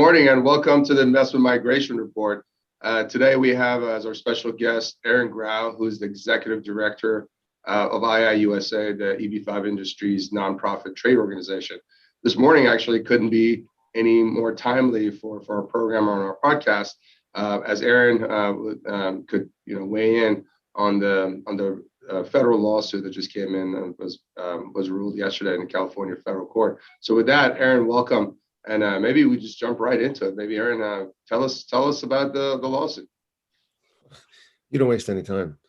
morning and welcome to the Investment Migration Report. Today we have as our special guest Aaron Grau, who's the Executive Director of IIUSA, the EB-5 Industries nonprofit trade organization. This morning actually couldn't be any more timely for our program on our podcast, as Aaron could weigh in on the federal lawsuit that just came in and was ruled yesterday in the California federal court. So with that, Aaron, welcome. And maybe we just jump right into it. Maybe Aaron, tell us about the lawsuit. You don't waste any time.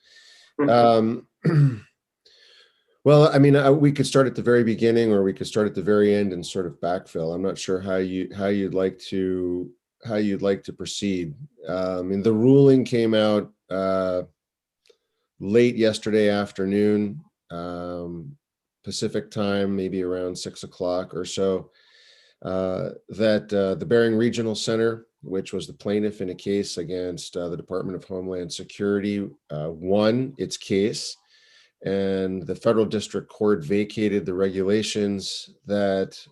Well, I mean, we could start at the very beginning, or we could start at the very end and sort of backfill. I'm not sure how you'd like to proceed. And the ruling came out late yesterday afternoon, Pacific time, maybe around 6 o'clock or so. That the Bering Regional Center, which was the plaintiff in a case against the Department of Homeland Security, won its case, and the federal district court vacated the regulations that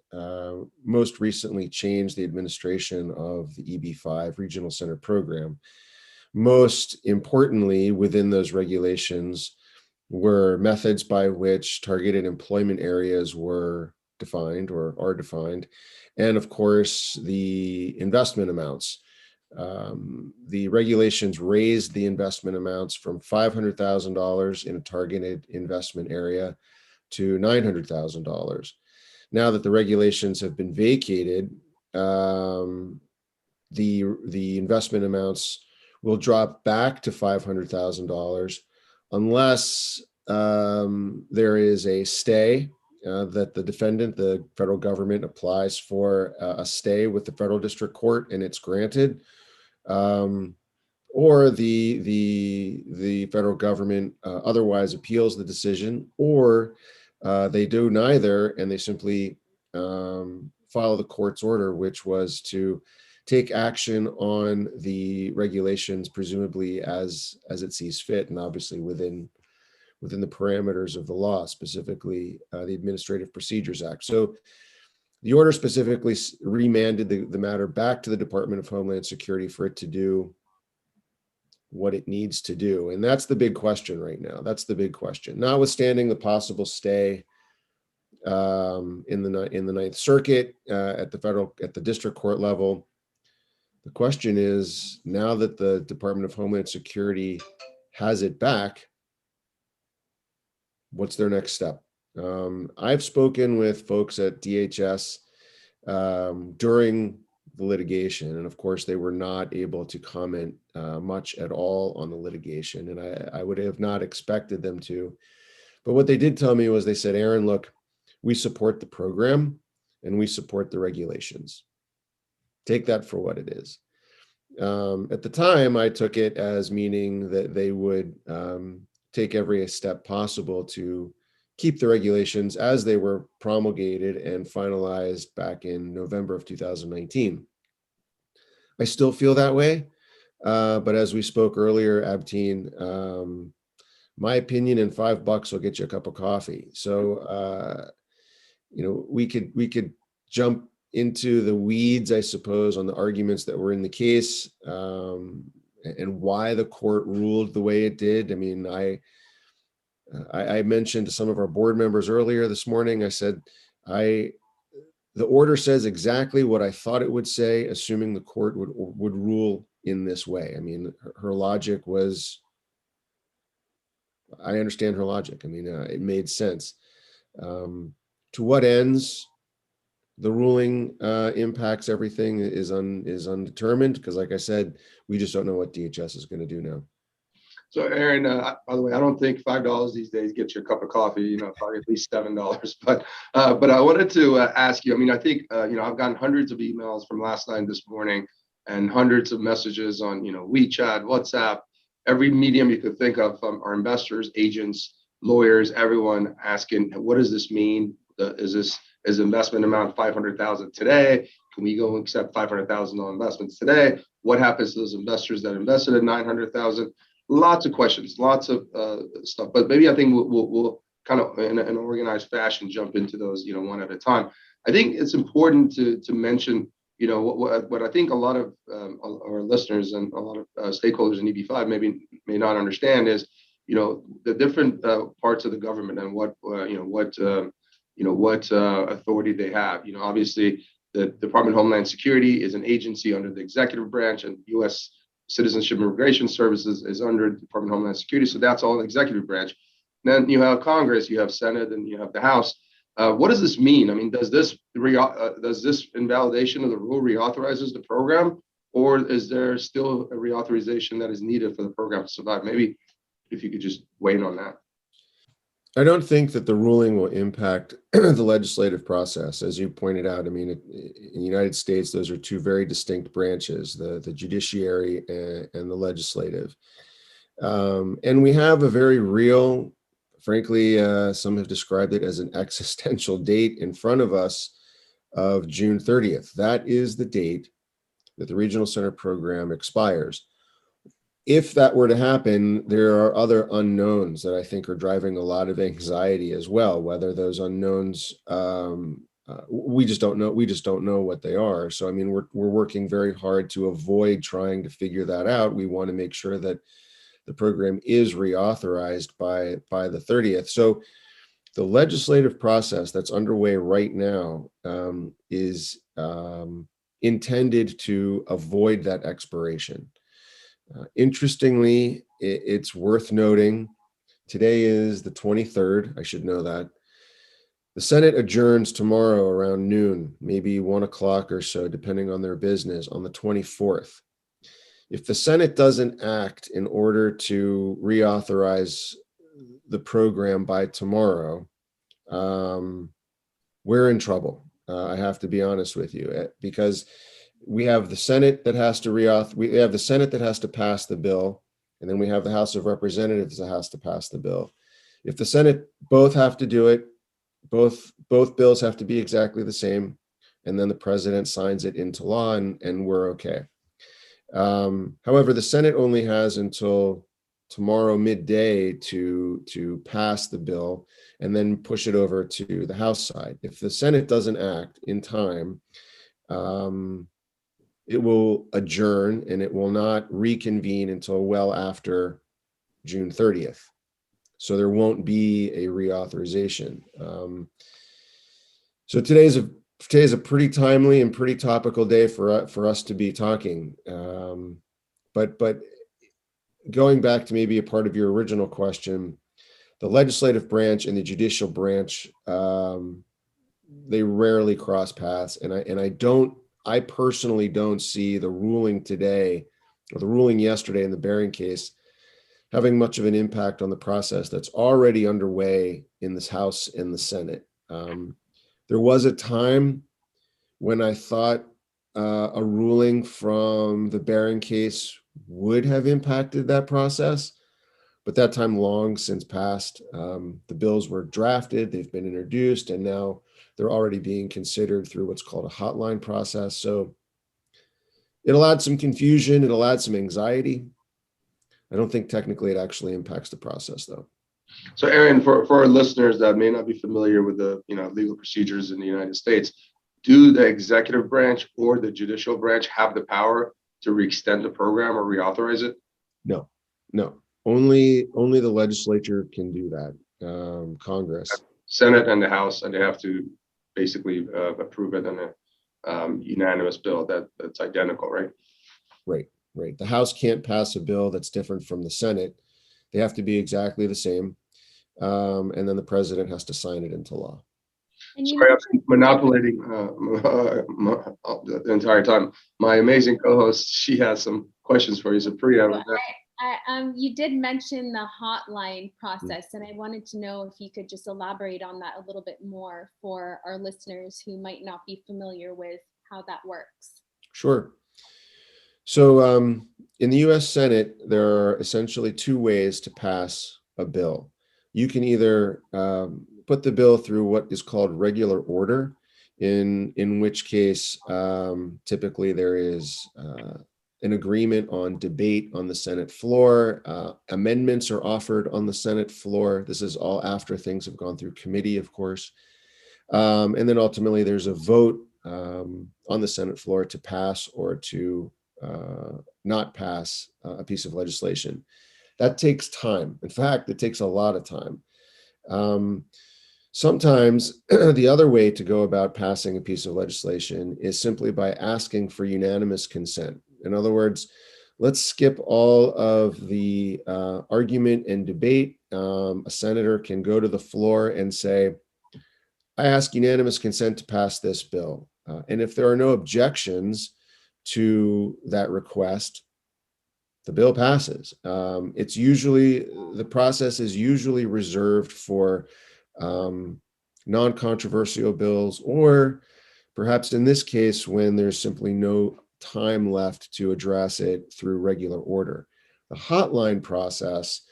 most recently changed the administration of the EB-5 Regional Center program. Most importantly, within those regulations were methods by which targeted employment areas were defined or are defined, and of course the investment amounts. The regulations raised the investment amounts from $500,000 in a targeted investment area to $900,000. Now that the regulations have been vacated, the investment amounts will drop back to $500,000 unless there is a stay. That the defendant, the federal government, applies for a stay with the federal district court and it's granted, or the federal government otherwise appeals the decision, or they do neither and they simply follow the court's order, which was to take action on the regulations, presumably as it sees fit, and obviously within the parameters of the law, specifically the Administrative Procedures Act. So the order specifically remanded the matter back to the Department of Homeland Security for it to do what it needs to do. And that's the big question right now. That's the big question. Notwithstanding the possible stay in the Ninth Circuit at the district court level, the question is, now that the Department of Homeland Security has it back, what's their next step? I've spoken with folks at DHS during the litigation, and of course they were not able to comment much at all on the litigation, and I would have not expected them to. But what they did tell me was, they said, Aaron, look, we support the program and we support the regulations. Take that for what it is. At the time, I took it as meaning that they would take every step possible to keep the regulations as they were promulgated and finalized back in November of 2019. I still feel that way, but as we spoke earlier, Abteen, my opinion, in $5 will get you a cup of coffee. So, we could jump into the weeds, I suppose, on the arguments that were in the case, and why the court ruled the way it did. I mean, I mentioned to some of our board members earlier this morning, I said, the order says exactly what I thought it would say, assuming the court would rule in this way. I mean, her logic was, I understand her logic. I mean, it made sense. To what ends the ruling impacts everything is undetermined, because like I said, we just don't know what DHS is going to do now. So Aaron, by the way, I don't think $5 these days gets you a cup of coffee, probably at least $7. But I wanted to ask you, I mean, I think, I've gotten hundreds of emails from last night and this morning, and hundreds of messages on, WeChat, WhatsApp, every medium you could think of from our investors, agents, lawyers, everyone asking, what does this mean? Is investment amount 500,000 today? Can we go and accept $500,000 investments today? What happens to those investors that invested at 900,000? Lots of questions, lots of stuff. But maybe I think we'll kind of in an organized fashion jump into those, one at a time. I think it's important to mention what I think a lot of our listeners and a lot of stakeholders in EB-5 may not understand is, the different parts of the government and what authority they have. Obviously, the Department of Homeland Security is an agency under the executive branch, and U.S. Citizenship and Immigration Services is under the Department of Homeland Security. So that's all the executive branch. Then you have Congress, you have Senate, and you have the House. What does this mean? I mean, does this invalidation of the rule reauthorizes the program, or is there still a reauthorization that is needed for the program to survive? Maybe if you could just weigh in on that. I don't think that the ruling will impact the legislative process. As you pointed out, I mean, in the United States, those are two very distinct branches, the judiciary and the legislative. And we have a very real, frankly, some have described it as an existential date in front of us of June 30th. That is the date that the Regional Center program expires. If that were to happen, there are other unknowns that I think are driving a lot of anxiety as well. Whether those unknowns, we just don't know. We just don't know what they are. So, I mean, we're working very hard to avoid trying to figure that out. We want to make sure that the program is reauthorized by the 30th. So, the legislative process that's underway right now is intended to avoid that expiration. Interestingly, it's worth noting, today is the 23rd, I should know that. The Senate adjourns tomorrow around noon, maybe 1 o'clock or so, depending on their business, on the 24th. If the Senate doesn't act in order to reauthorize the program by tomorrow, we're in trouble. I have to be honest with you, because we have the Senate that has to we have the Senate that has to pass the bill, and then we have the House of Representatives that has to pass the bill. If the Senate both have to do it, both bills have to be exactly the same, and then the president signs it into law, and we're okay. However, the Senate only has until tomorrow midday to pass the bill and then push it over to the House side. If the Senate doesn't act in time, it will adjourn and it will not reconvene until well after June 30th. So there won't be a reauthorization. So today's a pretty timely and pretty topical day for us to be talking. But going back to maybe a part of your original question, the legislative branch and the judicial branch, they rarely cross paths, and I personally don't see the ruling today or the ruling yesterday in the Barron case having much of an impact on the process that's already underway in this House and the Senate. There was a time when I thought a ruling from the Barron case would have impacted that process, but that time long since passed. The bills were drafted, they've been introduced, and now they're already being considered through what's called a hotline process. So it'll add some confusion, it'll add some anxiety. I don't think technically it actually impacts the process, though. So, Aaron, for our listeners that may not be familiar with the legal procedures in the United States, do the executive branch or the judicial branch have the power to re-extend the program or reauthorize it? No. Only the legislature can do that. Congress, Senate, and the House, and they have to basically approve it in a unanimous bill that's identical, right? Right. The House can't pass a bill that's different from the Senate. They have to be exactly the same. And then the president has to sign it into law. Sorry, I've been monopolizing the entire time. My amazing co-host, she has some questions for you. So Priya, you did mention the hotline process, and I wanted to know if you could just elaborate on that a little bit more for our listeners who might not be familiar with how that works. Sure. So in the U.S. Senate, there are essentially two ways to pass a bill. You can either put the bill through what is called regular order, in which case typically there is an agreement on debate on the Senate floor. Amendments are offered on the Senate floor. This is all after things have gone through committee, of course. And then ultimately there's a vote on the Senate floor to pass or to not pass a piece of legislation. That takes time. In fact, it takes a lot of time. Sometimes the other way to go about passing a piece of legislation is simply by asking for unanimous consent. In other words, let's skip all of the argument and debate. A senator can go to the floor and say, I ask unanimous consent to pass this bill. And if there are no objections to that request, the bill passes. It's usually, the process is usually reserved for non-controversial bills, or perhaps in this case, when there's simply no time left to address it through regular order. The hotline process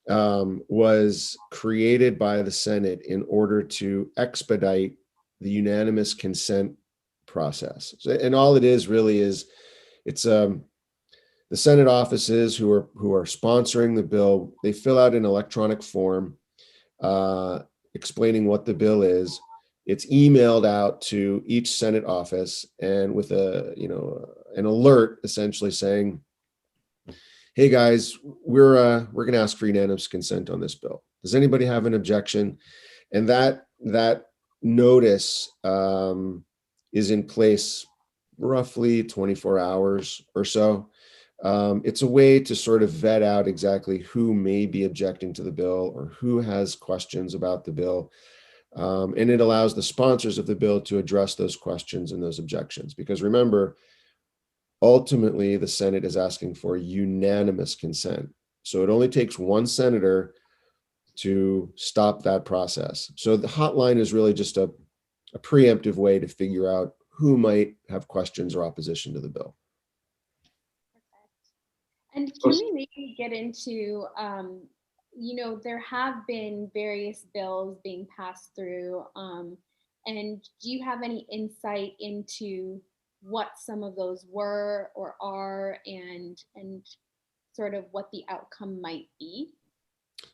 was created by the Senate in order to expedite the unanimous consent process. And all it is really is, it's the Senate offices who are sponsoring the bill, they fill out an electronic form explaining what the bill is. It's emailed out to each Senate office, and with an alert essentially saying, hey guys, we're going to ask for unanimous consent on this bill. Does anybody have an objection? And that notice is in place roughly 24 hours or so. It's a way to sort of vet out exactly who may be objecting to the bill or who has questions about the bill. And it allows the sponsors of the bill to address those questions and those objections. Because remember, ultimately, the Senate is asking for unanimous consent. So it only takes one senator to stop that process. So the hotline is really just a preemptive way to figure out who might have questions or opposition to the bill. And can we maybe get into, there have been various bills being passed through, and do you have any insight into what some of those were or are, and sort of what the outcome might be?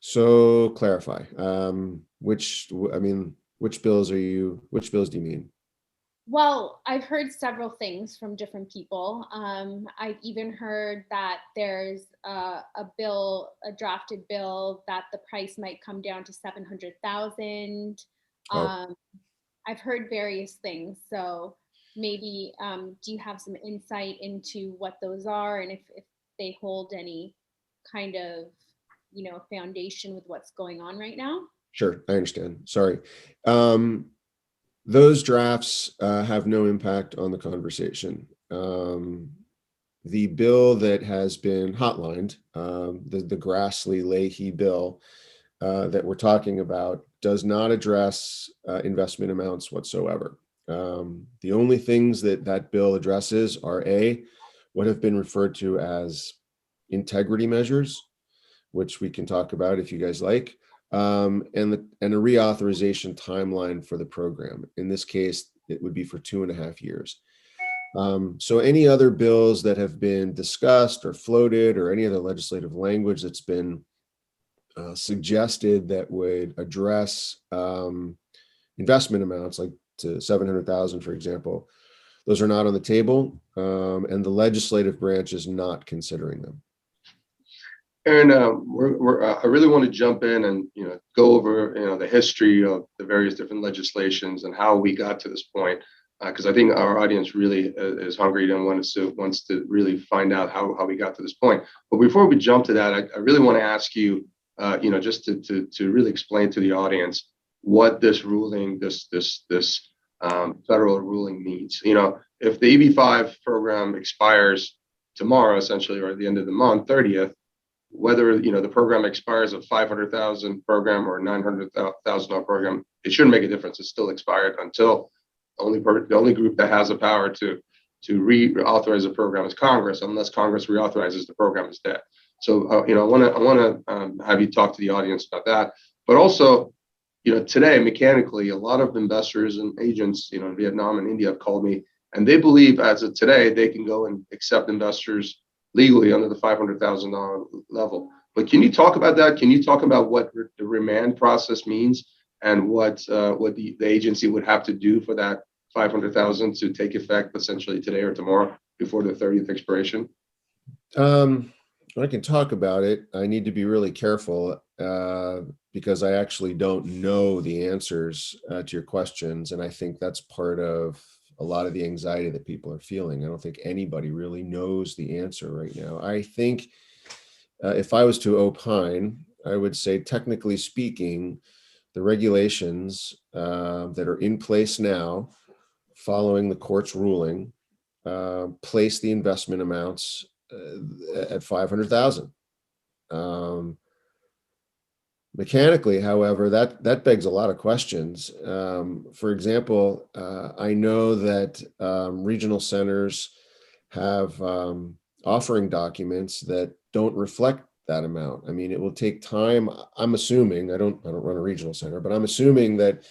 So clarify, which bills do you mean? Well, I've heard several things from different people. I've even heard that there's a drafted bill that the price might come down to 700,000. I've heard various things. So maybe, do you have some insight into what those are, and if they hold any kind of, foundation with what's going on right now? Sure, I understand. Sorry. Those drafts have no impact on the conversation. The bill that has been hotlined, the Grassley-Leahy bill that we're talking about, does not address investment amounts whatsoever. The only things that bill addresses are what have been referred to as integrity measures, which we can talk about if you guys like. And a reauthorization timeline for the program. In this case, it would be for 2.5 years. So any other bills that have been discussed or floated, or any other legislative language that's been suggested that would address investment amounts, like to 700,000, for example, those are not on the table, and the legislative branch is not considering them. Aaron, I really want to jump in and go over the history of the various different legislations and how we got to this point, because I think our audience really is hungry and wants to really find out how we got to this point. But before we jump to that, I really want to ask you, just to really explain to the audience what this ruling, this federal ruling means. If the EB-5 program expires tomorrow, essentially, or at the end of the month, 30th. Whether the program expires a 500,000 program or $900,000 program, it shouldn't make a difference. It's still expired until the only group that has the power to reauthorize a program is Congress. Unless Congress reauthorizes, the program is dead. So I want to have you talk to the audience about that. But also, today mechanically, a lot of investors and agents, in Vietnam and India have called me, and they believe as of today they can go and accept investors legally under the $500,000 level. But can you talk about that? Can you talk about what the remand process means and what the agency would have to do for that 500,000 to take effect essentially today or tomorrow before the 30th expiration? I can talk about it. I need to be really careful because I actually don't know the answers to your questions. And I think that's part of a lot of the anxiety that people are feeling. I don't think anybody really knows the answer right now. I think if I was to opine, I would say, technically speaking, the regulations that are in place now, following the court's ruling, place the investment amounts at 500,000. Mechanically, however, that begs a lot of questions. For example, I know that regional centers have offering documents that don't reflect that amount. I mean, it will take time. I'm assuming, I don't run a regional center, but I'm assuming that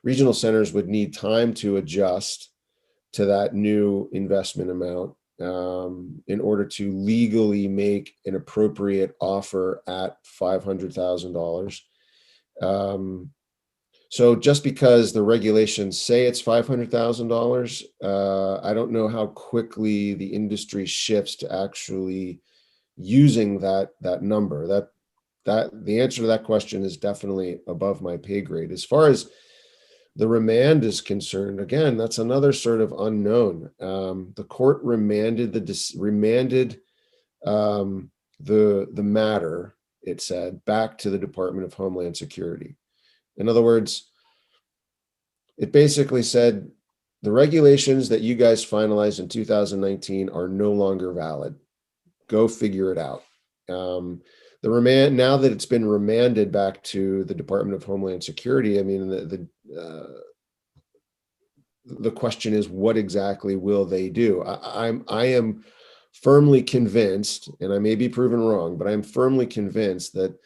regional centers would need time to adjust to that new investment amount in order to legally make an appropriate offer at $500,000. So just because the regulations say it's $500,000, I don't know how quickly the industry shifts to actually using that number. That the answer to that question is definitely above my pay grade. As far as the remand is concerned, again, that's another sort of unknown. The court remanded the matter, it said, back to the Department of Homeland Security. In other words, it basically said the regulations that you guys finalized in 2019 are no longer valid. Go figure it out. The remand, now that it's been remanded back to the Department of Homeland Security, I mean, the question is, what exactly will they do? I am firmly convinced, and I may be proven wrong, but I'm firmly convinced that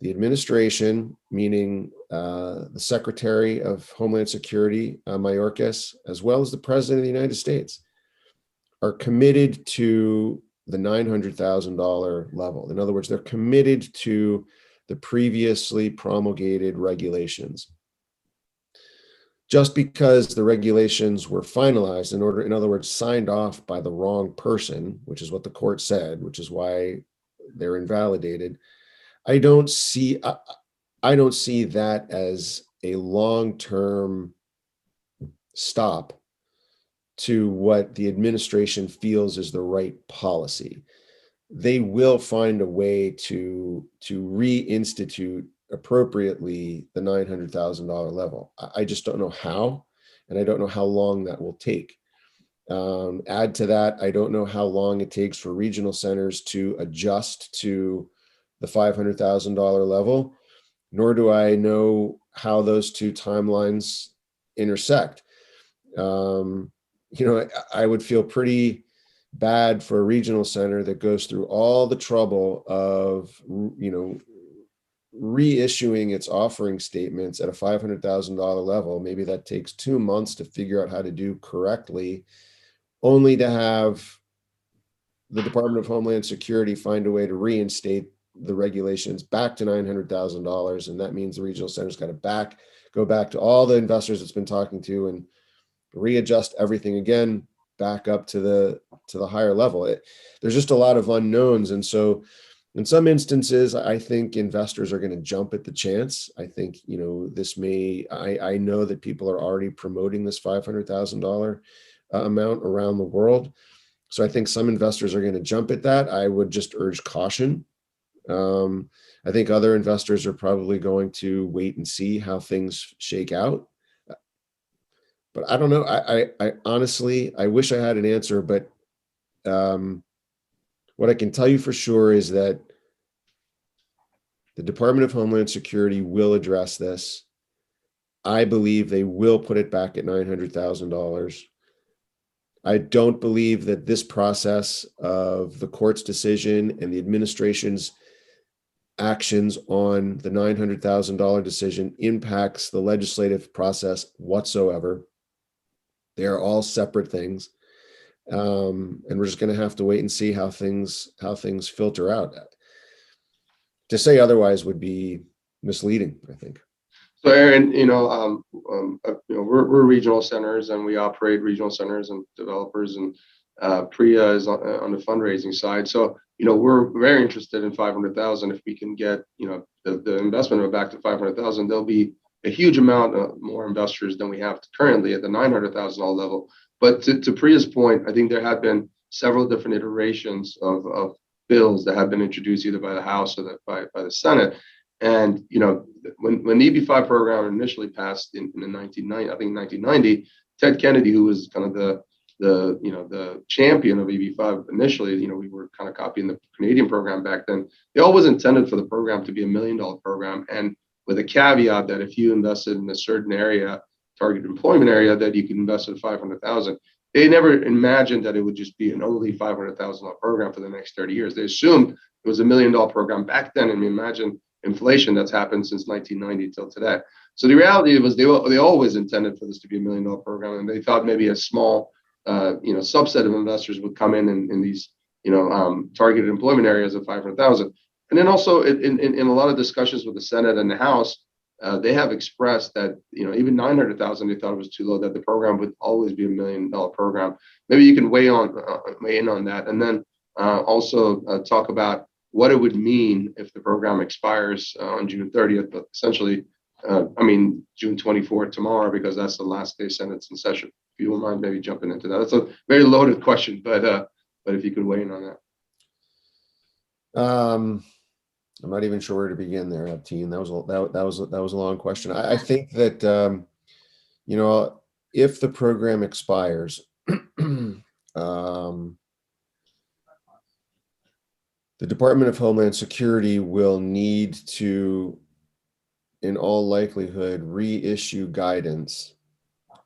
the administration, meaning the Secretary of Homeland Security, Mayorkas, as well as the President of the United States, are committed to the $900,000 level. In other words, they're committed to the previously promulgated regulations. Just because the regulations were finalized, in other words, signed off by the wrong person, which is what the court said, which is why they're invalidated, I don't see that as a long-term stop to what the administration feels is the right policy. They will find a way to reinstitute appropriately the $900,000 level. I just don't know how, and I don't know how long that will take. Add to that, I don't know how long it takes for regional centers to adjust to the $500,000 level, nor do I know how those two timelines intersect. I would feel pretty bad for a regional center that goes through all the trouble of, reissuing its offering statements at a $500,000 level. Maybe that takes 2 months to figure out how to do correctly, only to have the Department of Homeland Security find a way to reinstate the regulations back to $900,000. And that means the regional center's got to go back to all the investors it's been talking to and readjust everything again back up to the higher level. There's just a lot of unknowns. And so in some instances, I think investors are going to jump at the chance. I think, I know that people are already promoting this $500,000 amount around the world. So I think some investors are going to jump at that. I would just urge caution. I think other investors are probably going to wait and see how things shake out. But I don't know. I honestly, I wish I had an answer, but what I can tell you for sure is that the Department of Homeland Security will address this. I believe they will put it back at $900,000. I don't believe that this process of the court's decision and the administration's actions on the $900,000 decision impacts the legislative process whatsoever. They are all separate things. And we're just going to have to wait and see how things filter out. To say otherwise would be misleading, I think. So Aaron, we're regional centers and we operate regional centers and developers, and Priya is on the fundraising side. So, we're very interested in 500,000. If we can get, the investment back to 500,000, there'll be a huge amount of more investors than we have currently at the $900,000 level. But to Priya's point, I think there have been several different iterations of bills that have been introduced either by the House or by the Senate. And when the EB-5 program initially passed in the 1990, Ted Kennedy, who was kind of the champion of EB-5 initially, we were kind of copying the Canadian program back then. They always intended for the program to be $1 million program, and with a caveat that if you invested in a certain area, target employment area, that you could invest in 500,000. They never imagined that it would just be an only $500,000 program for the next 30 years. They assumed it was $1 million program back then, and imagine inflation that's happened since 1990 till today. So the reality was they always intended for this to be $1 million program, and they thought maybe a small subset of investors would come in these targeted employment areas of 500,000. And then also in a lot of discussions with the Senate and the House, they have expressed that even 900,000 they thought it was too low, that the program would always be $1 million program. Maybe you can weigh in on that, and then also talk about what it would mean if the program expires on June 30th, but essentially, June 24th tomorrow, because that's the last day Senate's in session. If you don't mind maybe jumping into that. That's a very loaded question, but if you could weigh in on that. I'm not even sure where to begin there, Abteen. That was a long question. I think that if the program expires, the Department of Homeland Security will need to, in all likelihood, reissue guidance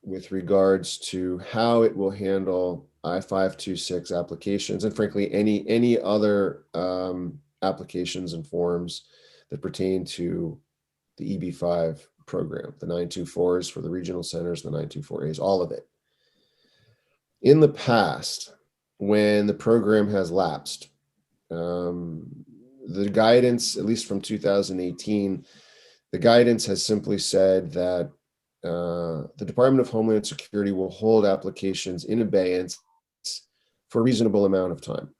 with regards to how it will handle I-526 applications, and frankly, any other applications and forms that pertain to the EB-5 program, the 924s for the regional centers, the 924As, all of it. In the past, when the program has lapsed, the guidance, at least from 2018, the guidance has simply said that the Department of Homeland Security will hold applications in abeyance for a reasonable amount of time,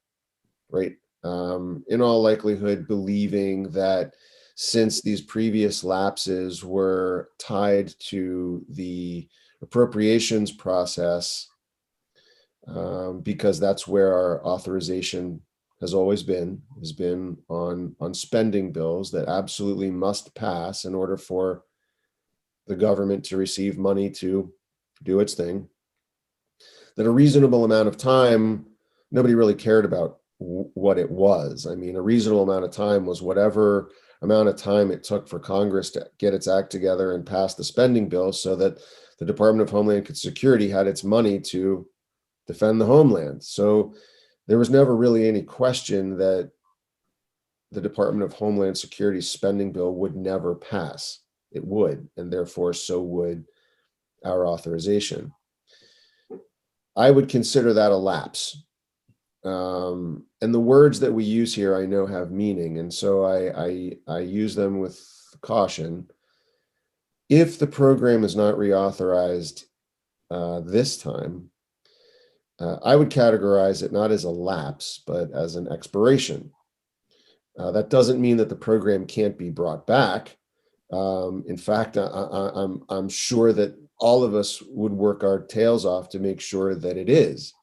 right? In all likelihood, believing that since these previous lapses were tied to the appropriations process, because that's where our authorization has always been, on spending bills that absolutely must pass in order for the government to receive money to do its thing, that a reasonable amount of time, nobody really cared about what it was. A reasonable amount of time was whatever amount of time it took for Congress to get its act together and pass the spending bill so that the Department of Homeland Security had its money to defend the homeland. So there was never really any question that the Department of Homeland Security's spending bill would never pass. It would, and therefore so would our authorization. I would consider that a lapse. And the words that we use here, I know, have meaning, and so I use them with caution. If the program is not reauthorized this time, I would categorize it not as a lapse, but as an expiration. That doesn't mean that the program can't be brought back. In fact, I'm sure that all of us would work our tails off to make sure that it is.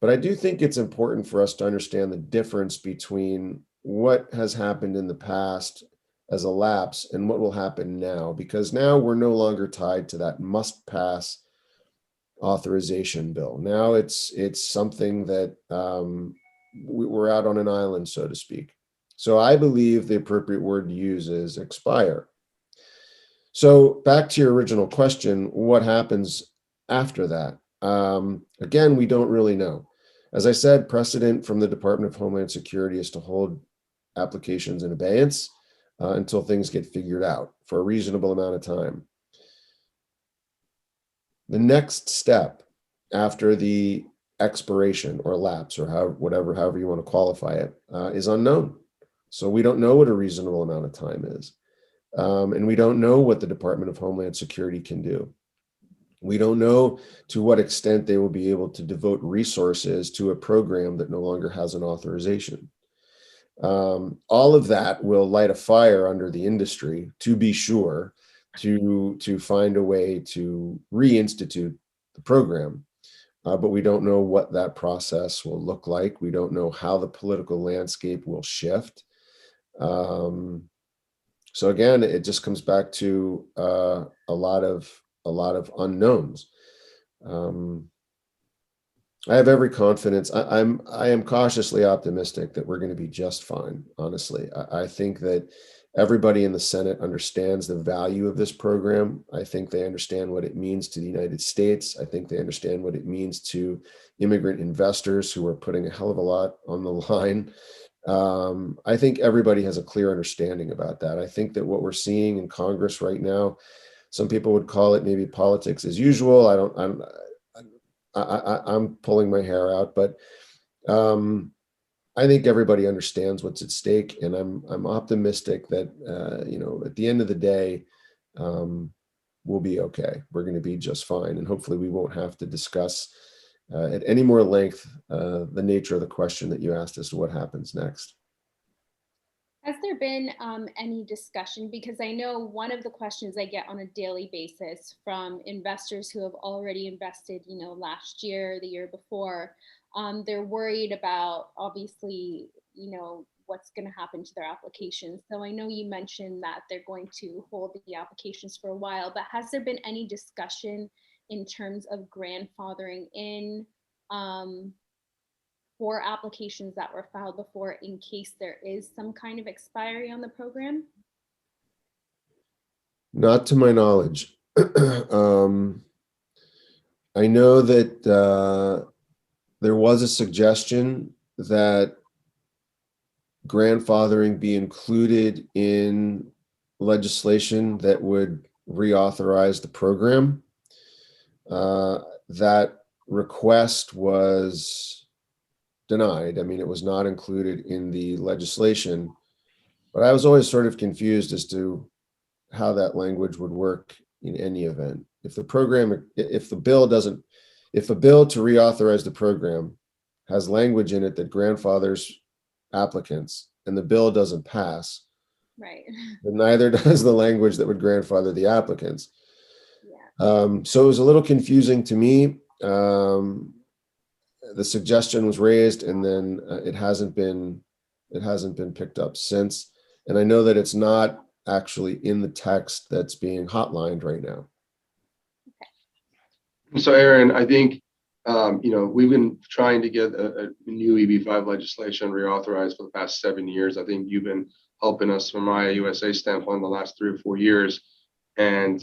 But I do think it's important for us to understand the difference between what has happened in the past as a lapse and what will happen now, because now we're no longer tied to that must pass authorization bill. Now it's something that we're out on an island, so to speak. So I believe the appropriate word to use is expire. So back to your original question, what happens after that? Again, we don't really know. As I said, precedent from the Department of Homeland Security is to hold applications in abeyance until things get figured out for a reasonable amount of time. The next step after the expiration or lapse, or however you want to qualify it, is unknown. So we don't know what a reasonable amount of time is. And we don't know what the Department of Homeland Security can do. We don't know to what extent they will be able to devote resources to a program that no longer has an authorization. All of that will light a fire under the industry, to be sure, to find a way to reinstitute the program. But we don't know what that process will look like. We don't know how the political landscape will shift. So again, it just comes back to a lot of unknowns. I have every confidence. I am cautiously optimistic that we're going to be just fine. Honestly, I think that everybody in the Senate understands the value of this program. I think they understand what it means to the United States. I think they understand what it means to immigrant investors who are putting a hell of a lot on the line. I think everybody has a clear understanding about that. I think that what we're seeing in Congress right now, some people would call it maybe politics as usual. I'm pulling my hair out, but I think everybody understands what's at stake, and I'm optimistic that at the end of the day, we'll be okay. We're going to be just fine, and hopefully we won't have to discuss at any more length the nature of the question that you asked as to what happens next. Has there been any discussion? Because I know one of the questions I get on a daily basis from investors who have already invested, last year, the year before, they're worried about, obviously, what's going to happen to their applications. So I know you mentioned that they're going to hold the applications for a while, but has there been any discussion in terms of grandfathering in for applications that were filed before in case there is some kind of expiry on the program? Not to my knowledge. I know that there was a suggestion that grandfathering be included in legislation that would reauthorize the program. That request was denied. I mean, it was not included in the legislation, but I was always sort of confused as to how that language would work in any event. If the bill to reauthorize the program has language in it that grandfathers applicants and the bill doesn't pass, right, then neither does the language that would grandfather the applicants. Yeah. So it was a little confusing to me. The suggestion was raised, and then it hasn't been picked up since. And I know that it's not actually in the text that's being hotlined right now. So Aaron, I think we've been trying to get a new EB-5 legislation reauthorized for the past 7 years. I think you've been helping us from IIUSA standpoint the last 3 or 4 years. And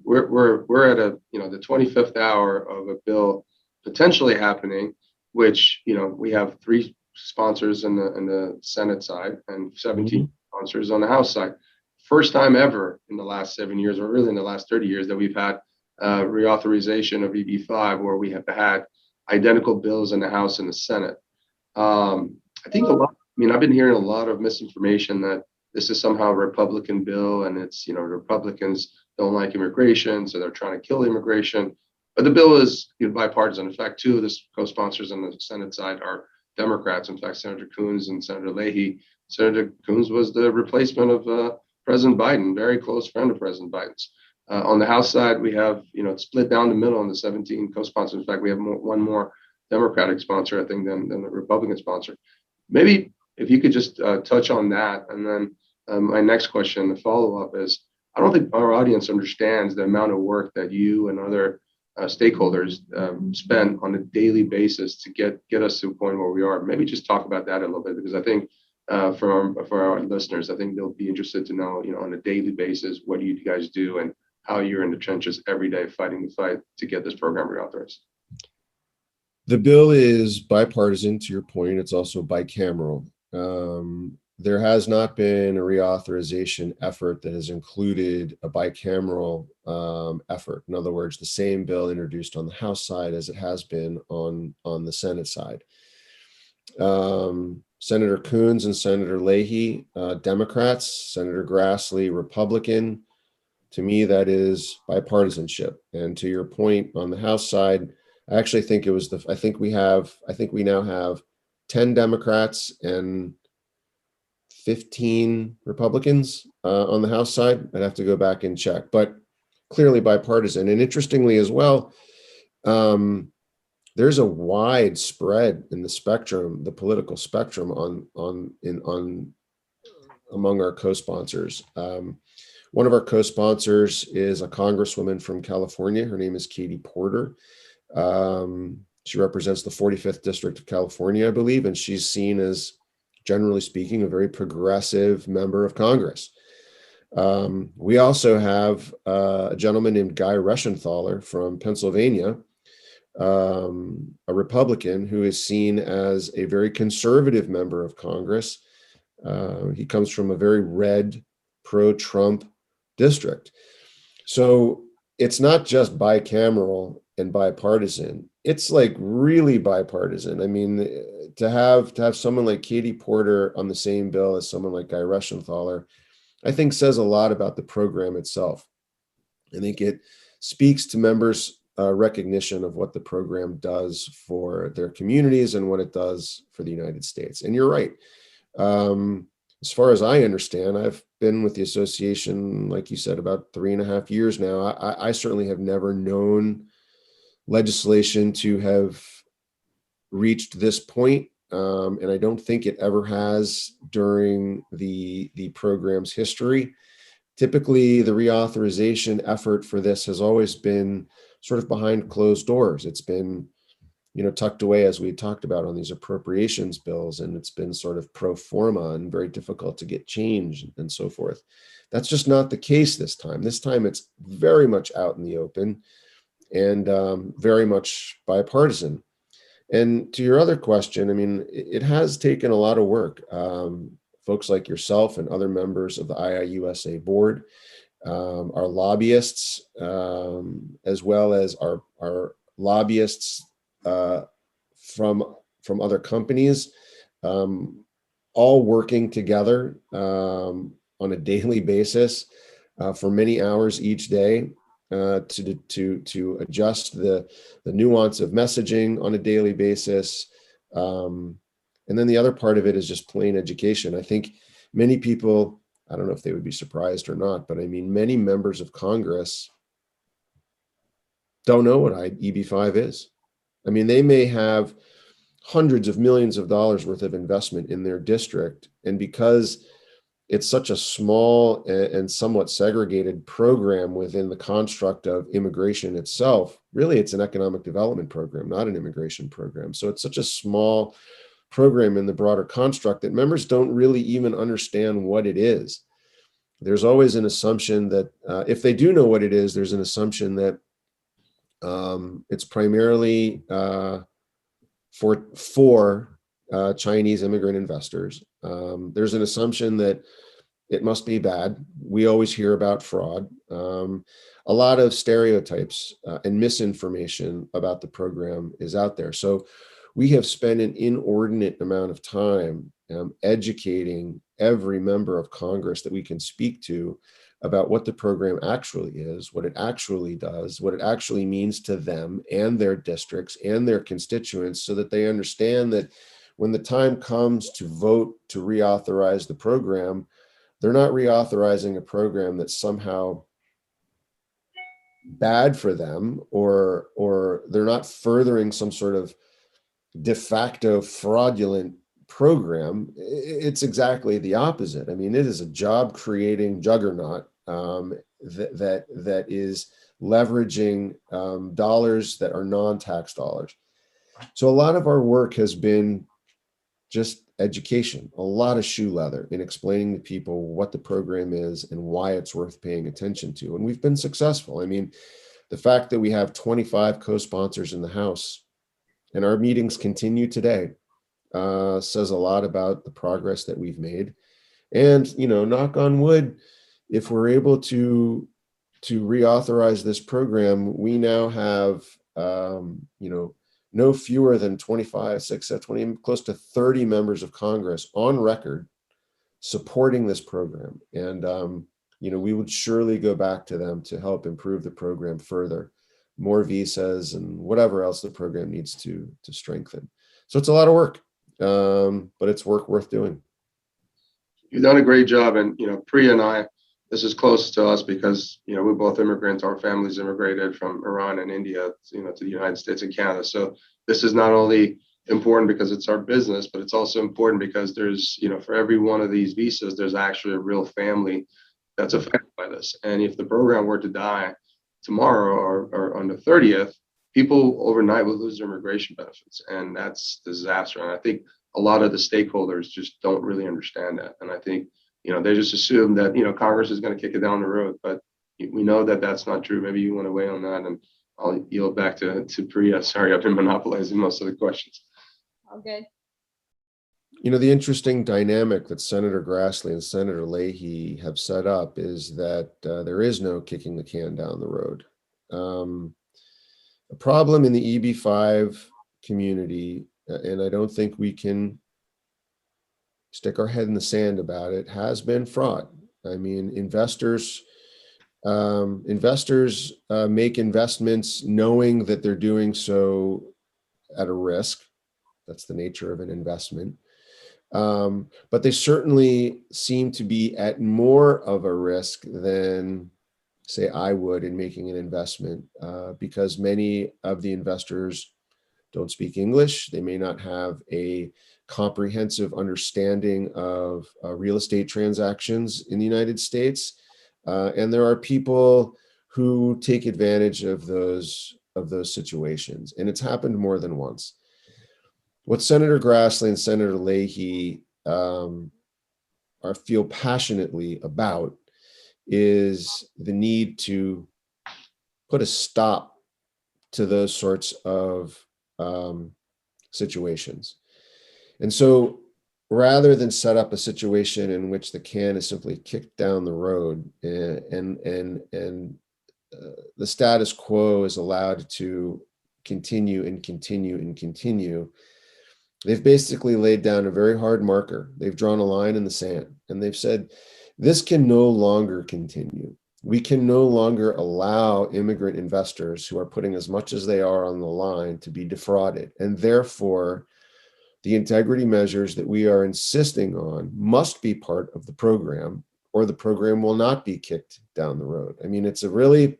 we're at the 25th hour of a bill potentially happening, which we have 3 sponsors in the Senate side and 17 sponsors on the House side. First time ever in the last 7 years, or really in the last 30 years, that we've had reauthorization of EB-5 where we have had identical bills in the House and the Senate. I think I've been hearing a lot of misinformation that this is somehow a Republican bill, and it's Republicans don't like immigration, so they're trying to kill immigration. But the bill is bipartisan. In fact, 2 of the co-sponsors on the Senate side are Democrats. In fact, Senator Coons and Senator Leahy. Senator Coons was the replacement of President Biden, very close friend of President Biden's. On the House side, we have it's split down the middle on the 17 co-sponsors. In fact, we have one more Democratic sponsor, I think, than the Republican sponsor. Maybe if you could just touch on that, and then my next question, the follow-up is, I don't think our audience understands the amount of work that you and other stakeholders spend on a daily basis to get us to a point where we are. Maybe just talk about that a little bit, because I think for our listeners, I think they'll be interested to know, on a daily basis, what do you guys do and how you're in the trenches every day fighting the fight to get this program reauthorized. The bill is bipartisan, to your point. It's also bicameral. There has not been a reauthorization effort that has included a bicameral effort. In other words, the same bill introduced on the House side as it has been on the Senate side. Senator Coons and Senator Leahy, Democrats, Senator Grassley, Republican. To me, that is bipartisanship. And to your point on the House side, I actually think I think we now have 10 Democrats and 15 Republicans on the House side. I'd have to go back and check, but clearly bipartisan. And interestingly as well, there's a wide spread in the spectrum, the political spectrum among our co-sponsors. One of our co-sponsors is a congresswoman from California. Her name is Katie Porter. She represents the 45th District of California, I believe, and she's seen as, generally speaking, a very progressive member of Congress. We also have a gentleman named Guy Reschenthaler from Pennsylvania, a Republican who is seen as a very conservative member of Congress. He comes from a very red, pro-Trump district. So it's not just bicameral and bipartisan. It's like really bipartisan. I mean, to have someone like Katie Porter on the same bill as someone like Guy Reschenthaler, I think says a lot about the program itself. I think it speaks to members' recognition of what the program does for their communities and what it does for the United States. And you're right. As far as I understand, I've been with the association, like you said, about 3.5 years now. I certainly have never known legislation to have reached this point, and I don't think it ever has during the program's history. Typically, the reauthorization effort for this has always been sort of behind closed doors. It's been, tucked away, as we talked about, on these appropriations bills, and it's been sort of pro forma and very difficult to get change and so forth. That's just not the case this time. This time it's very much out in the open and very much bipartisan. And to your other question, I mean, it has taken a lot of work. Folks like yourself and other members of the IIUSA board, our lobbyists, as well as our lobbyists from other companies, all working together on a daily basis for many hours each day to adjust the nuance of messaging on a daily basis. And then the other part of it is just plain education. I think many people, I don't know if they would be surprised or not, but I mean, many members of Congress don't know what EB-5 is. I mean, they may have hundreds of millions of dollars worth of investment in their district, and because it's such a small and somewhat segregated program within the construct of immigration itself, really it's an economic development program, not an immigration program. So it's such a small program in the broader construct that members don't really even understand what it is. There's always an assumption that if they do know what it is, there's an assumption that it's primarily for Chinese immigrant investors. There's an assumption that it must be bad. We always hear about fraud. A lot of stereotypes and misinformation about the program is out there. So we have spent an inordinate amount of time educating every member of Congress that we can speak to about what the program actually is, what it actually does, what it actually means to them and their districts and their constituents, so that they understand that when the time comes to vote to reauthorize the program, they're not reauthorizing a program that's somehow bad for them, or they're not furthering some sort of de facto fraudulent program. It's exactly the opposite. I mean, it is a job-creating juggernaut that is leveraging dollars that are non-tax dollars. So a lot of our work has been just education, a lot of shoe leather in explaining to people what the program is and why it's worth paying attention to. And we've been successful. I mean, the fact that we have 25 co-sponsors in the House and our meetings continue today says a lot about the progress that we've made. And, knock on wood, if we're able to reauthorize this program, we now have, no fewer than 25, 6, 20, close to 30 members of Congress on record supporting this program. And, we would surely go back to them to help improve the program further, more visas and whatever else the program needs to strengthen. So it's a lot of work, but it's work worth doing. You've done a great job. And, Priya and I, this is close to us because, we're both immigrants. Our families immigrated from Iran and India, to the United States and Canada. So this is not only important because it's our business, but it's also important because there's, for every one of these visas, there's actually a real family that's affected by this. And if the program were to die tomorrow or on the 30th, people overnight will lose their immigration benefits. And that's disaster. And I think a lot of the stakeholders just don't really understand that. And I think, they just assume that, Congress is going to kick it down the road. But we know that that's not true. Maybe you want to weigh on that, and I'll yield back to Priya. Sorry, I've been monopolizing most of the questions. All good. The interesting dynamic that Senator Grassley and Senator Leahy have set up is that there is no kicking the can down the road. A problem in the EB-5 community, and I don't think we can stick our head in the sand about it, has been fraud. I mean, investors make investments knowing that they're doing so at a risk. That's the nature of an investment. But they certainly seem to be at more of a risk than, say, I would in making an investment, because many of the investors don't speak English. They may not have a comprehensive understanding of real estate transactions in the United States. And there are people who take advantage of those situations. And it's happened more than once. What Senator Grassley and Senator Leahy feel passionately about is the need to put a stop to those sorts of situations. And so rather than set up a situation in which the can is simply kicked down the road and the status quo is allowed to continue and continue and continue, they've basically laid down a very hard marker. They've drawn a line in the sand, and they've said, this can no longer continue. We can no longer allow immigrant investors who are putting as much as they are on the line to be defrauded. And therefore, the integrity measures that we are insisting on must be part of the program, or the program will not be kicked down the road. I mean, it's a really,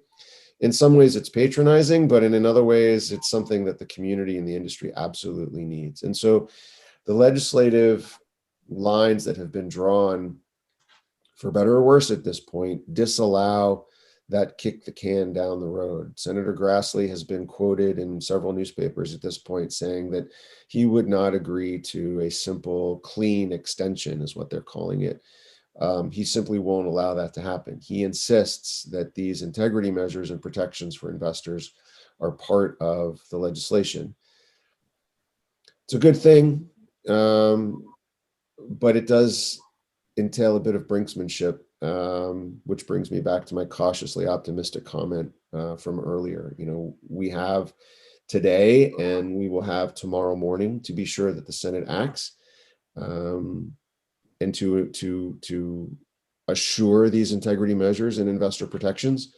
in some ways it's patronizing, but in other ways, it's something that the community and the industry absolutely needs. And so the legislative lines that have been drawn, for better or worse at this point, disallow that kick the can down the road. Senator Grassley has been quoted in several newspapers at this point saying that he would not agree to a simple, clean extension, is what they're calling it. He simply won't allow that to happen. He insists that these integrity measures and protections for investors are part of the legislation. It's a good thing, but it does entail a bit of brinksmanship, which brings me back to my cautiously optimistic comment from earlier. We have today and we will have tomorrow morning to be sure that the Senate acts and to assure these integrity measures and investor protections.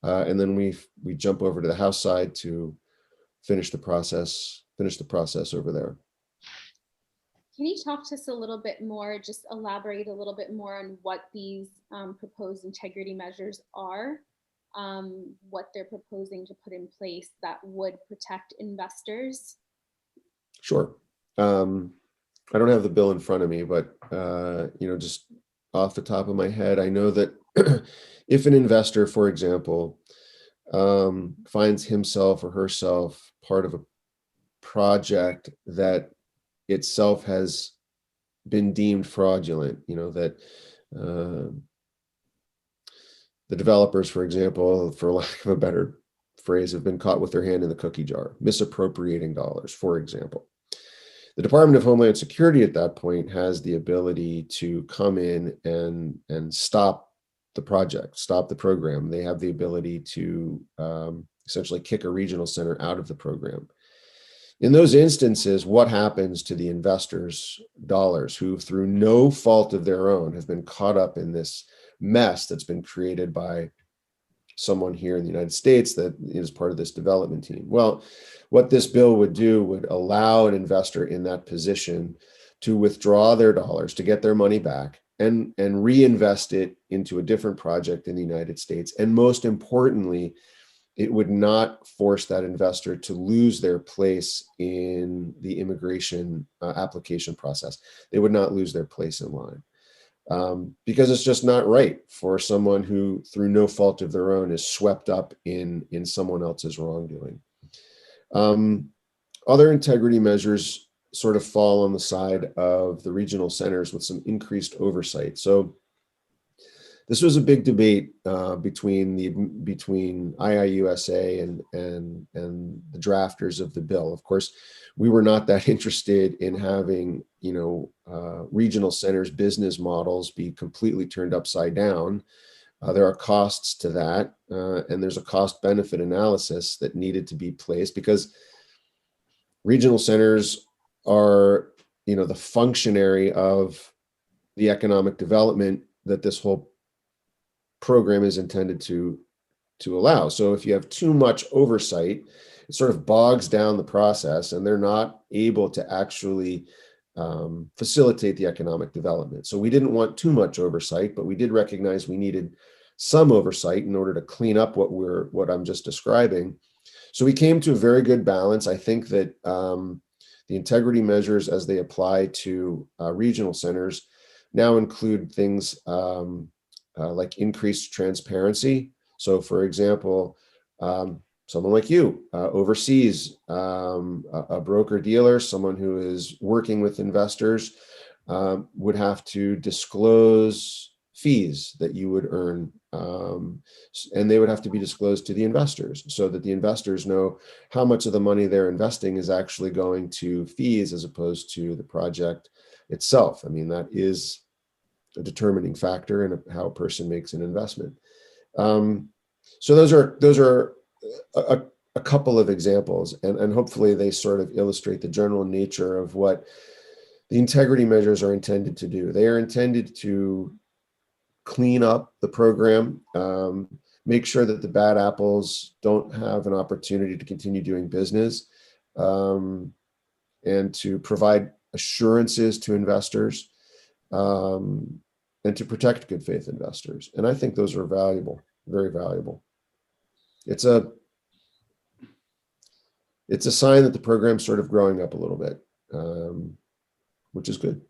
And then we jump over to the House side to finish the process over there. Can you talk to us a little bit more, just elaborate a little bit more on what these proposed integrity measures are, what they're proposing to put in place that would protect investors? Sure. I don't have the bill in front of me, but just off the top of my head, I know that if an investor, for example, finds himself or herself part of a project that itself has been deemed fraudulent, that the developers, for example, for lack of a better phrase, have been caught with their hand in the cookie jar, misappropriating dollars, for example. The Department of Homeland Security at that point has the ability to come in and stop the project, stop the program. They have the ability to essentially kick a regional center out of the program. In those instances, what happens to the investors' dollars who, through no fault of their own, have been caught up in this mess that's been created by someone here in the United States that is part of this development team? Well, what this bill would do would allow an investor in that position to withdraw their dollars, to get their money back, and reinvest it into a different project in the United States. And most importantly, it would not force that investor to lose their place in the immigration application process. They would not lose their place in line. Because it's just not right for someone who, through no fault of their own, is swept up in someone else's wrongdoing. Other integrity measures sort of fall on the side of the regional centers with some increased oversight. So this was a big debate between IIUSA and the drafters of the bill. Of course, we were not that interested in having regional centers' business models be completely turned upside down. There are costs to that, and there's a cost-benefit analysis that needed to be placed, because regional centers are, the functionary of the economic development that this whole program is intended to allow. So if you have too much oversight, it sort of bogs down the process, and they're not able to actually facilitate the economic development. So we didn't want too much oversight, but we did recognize we needed some oversight in order to clean up what I'm just describing. So we came to a very good balance. I think that the integrity measures, as they apply to regional centers, now include things like increased transparency. So, for example, someone like you oversees a broker dealer, someone who is working with investors, would have to disclose fees that you would earn, and they would have to be disclosed to the investors, so that the investors know how much of the money they're investing is actually going to fees as opposed to the project itself. I mean, that is a determining factor in how a person makes an investment. So those are a couple of examples, and hopefully they sort of illustrate the general nature of what the integrity measures are intended to do. They are intended to clean up the program, make sure that the bad apples don't have an opportunity to continue doing business, and to provide assurances to investors, and to protect good faith investors. And I think those are valuable, very valuable. It's a sign that the program's sort of growing up a little bit, which is good.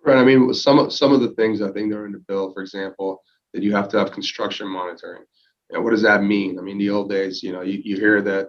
Right. I mean, some of the things I think that are in the bill, for example, that you have to have construction monitoring. What does that mean? I mean, the old days, you hear that,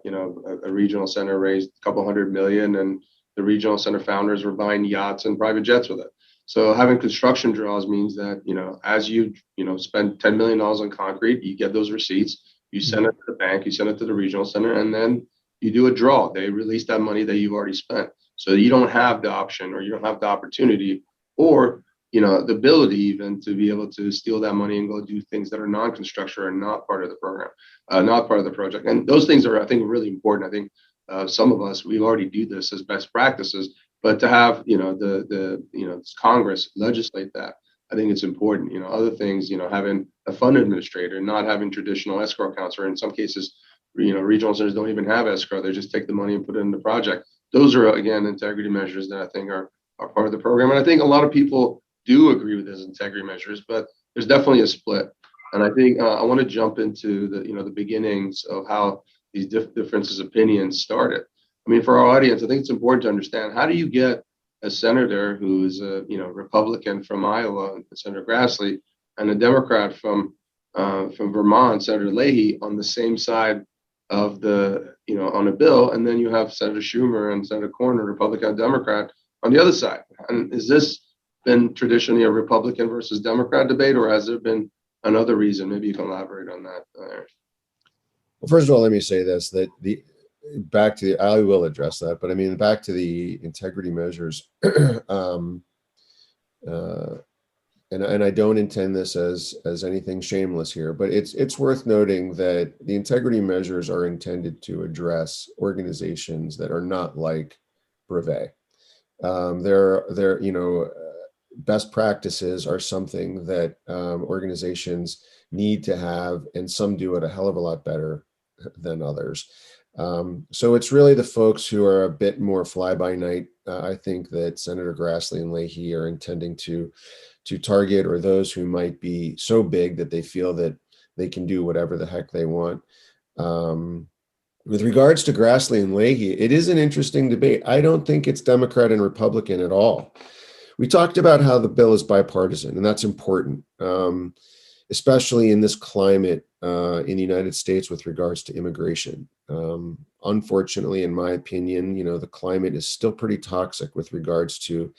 a regional center raised a couple $100 million, and the regional center founders were buying yachts and private jets with it. So having construction draws means that, as you spend $10 million on concrete, you get those receipts, you send it to the bank, you send it to the regional center, and then you do a draw. They release that money that you've already spent. So you don't have the option, or you don't have the opportunity, or the ability even to be able to steal that money and go do things that are non-construction or not part of the program, not part of the project. And those things are, I think, really important. I think some of us, we already do this as best practices, but to have the Congress legislate that, I think it's important. Other things, having a fund administrator, not having traditional escrow accounts, or in some cases, regional centers don't even have escrow. They just take the money and put it in the project. Those are, again, integrity measures that I think are part of the program. And I think a lot of people do agree with those integrity measures, but there's definitely a split. And I think I want to jump into the beginnings of how these differences of opinions started. I mean, for our audience, I think it's important to understand, how do you get a senator who is a Republican from Iowa, Senator Grassley, and a Democrat from Vermont, Senator Leahy, on the same side of the on a bill, and then you have Senator Schumer and Senator Cornyn, Republican and Democrat, on the other side? And is this been traditionally a Republican versus Democrat debate, or has there been another reason? Maybe you can elaborate on that. Well, first of all, let me say this, that I will address that, but I mean, back to the integrity measures. and I don't intend this as anything shameless here, but it's worth noting that the integrity measures are intended to address organizations that are not like Brevet. They're best practices are something that organizations need to have, and some do it a hell of a lot better than others. So it's really the folks who are a bit more fly by night. I think that Senator Grassley and Leahy are intending to target, or those who might be so big that they feel that they can do whatever the heck they want. With regards to Grassley and Leahy, it is an interesting debate. I don't think it's Democrat and Republican at all. We talked about how the bill is bipartisan, and that's important, especially in this climate in the United States with regards to immigration. Unfortunately, in my opinion, the climate is still pretty toxic with regards to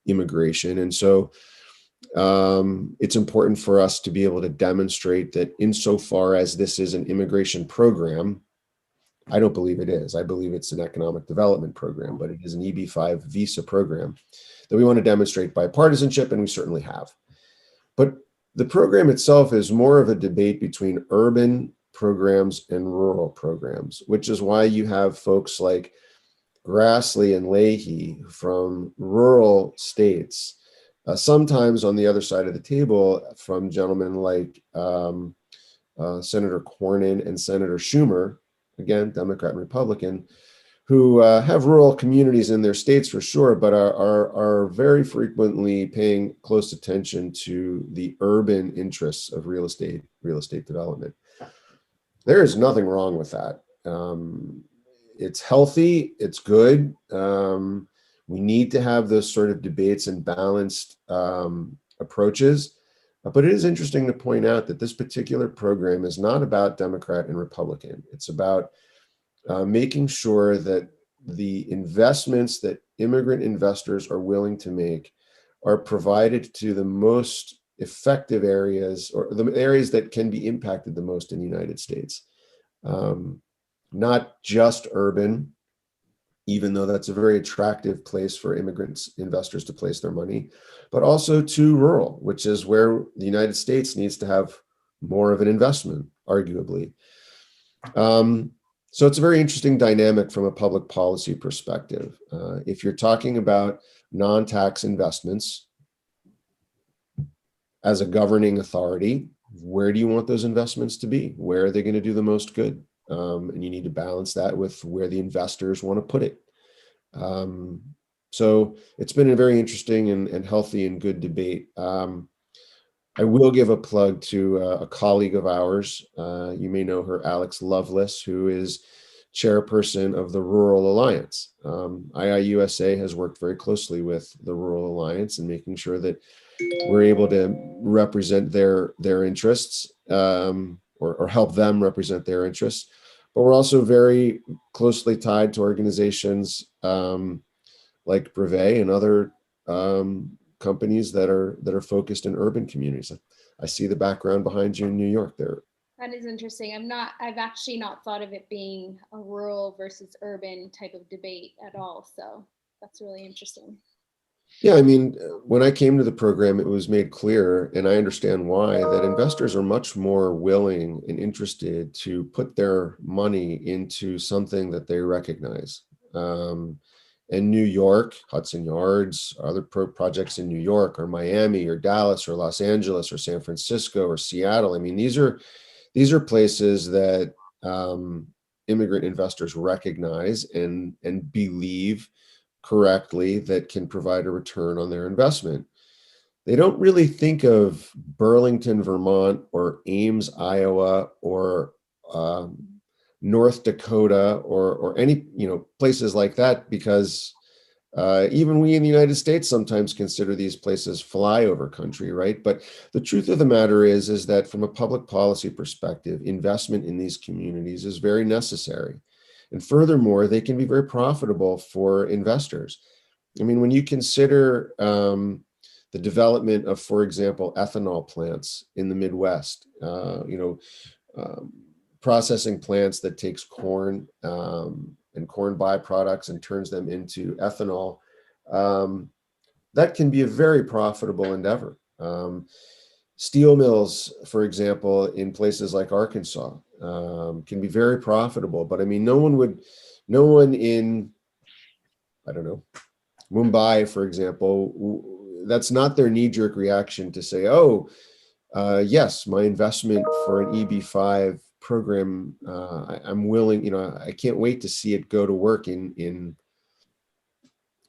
immigration. And so it's important for us to be able to demonstrate that insofar as this is an immigration program, I don't believe it is. I believe it's an economic development program, but it is an EB-5 visa program that we want to demonstrate bipartisanship, and we certainly have. But the program itself is more of a debate between urban programs and rural programs, which is why you have folks like Grassley and Leahy from rural states, sometimes on the other side of the table from gentlemen like Senator Cornyn and Senator Schumer, again, Democrat and Republican, who have rural communities in their states for sure, but are very frequently paying close attention to the urban interests of real estate development. There is nothing wrong with that. It's healthy, it's good. We need to have those sort of debates and balanced approaches. But it is interesting to point out that this particular program is not about Democrat and Republican. It's about making sure that the investments that immigrant investors are willing to make are provided to the most effective areas, or the areas that can be impacted the most in the United States. Not just urban, even though that's a very attractive place for investors to place their money, but also to rural, which is where the United States needs to have more of an investment, arguably. So it's a very interesting dynamic from a public policy perspective. If you're talking about non-tax investments as a governing authority, where do you want those investments to be? Where are they going to do the most good? And you need to balance that with where the investors want to put it. So it's been a very interesting and healthy and good debate. I will give a plug to a colleague of ours. You may know her, Alex Lovelace, who is chairperson of the Rural Alliance. IIUSA has worked very closely with the Rural Alliance and making sure that we're able to represent their interests, or help them represent their interests. But we're also very closely tied to organizations like Brevet and other companies that are focused in urban communities. I see the background behind you in New York there. That is interesting. I've actually not thought of it being a rural versus urban type of debate at all. So that's really interesting. Yeah, I mean, when I came to the program, it was made clear, and I understand why, that investors are much more willing and interested to put their money into something that they recognize. In New York, Hudson Yards, other projects in New York or Miami or Dallas or Los Angeles or San Francisco or Seattle. I mean, these are places that immigrant investors recognize and believe correctly that can provide a return on their investment. They don't really think of Burlington, Vermont, or Ames, Iowa, or North Dakota, or any places like that, because even we in the United States sometimes consider these places flyover country, right? But the truth of the matter is that from a public policy perspective, investment in these communities is very necessary. And furthermore, they can be very profitable for investors. I mean, when you consider the development of, for example, ethanol plants in the Midwest, processing plants that takes corn and corn byproducts and turns them into ethanol, that can be a very profitable endeavor. Steel mills, for example, in places like Arkansas, can be very profitable. But I mean, no one in, I don't know, Mumbai, for example, that's not their knee-jerk reaction to say, oh, yes, my investment for an EB-5 program, I'm willing, I can't wait to see it go to work in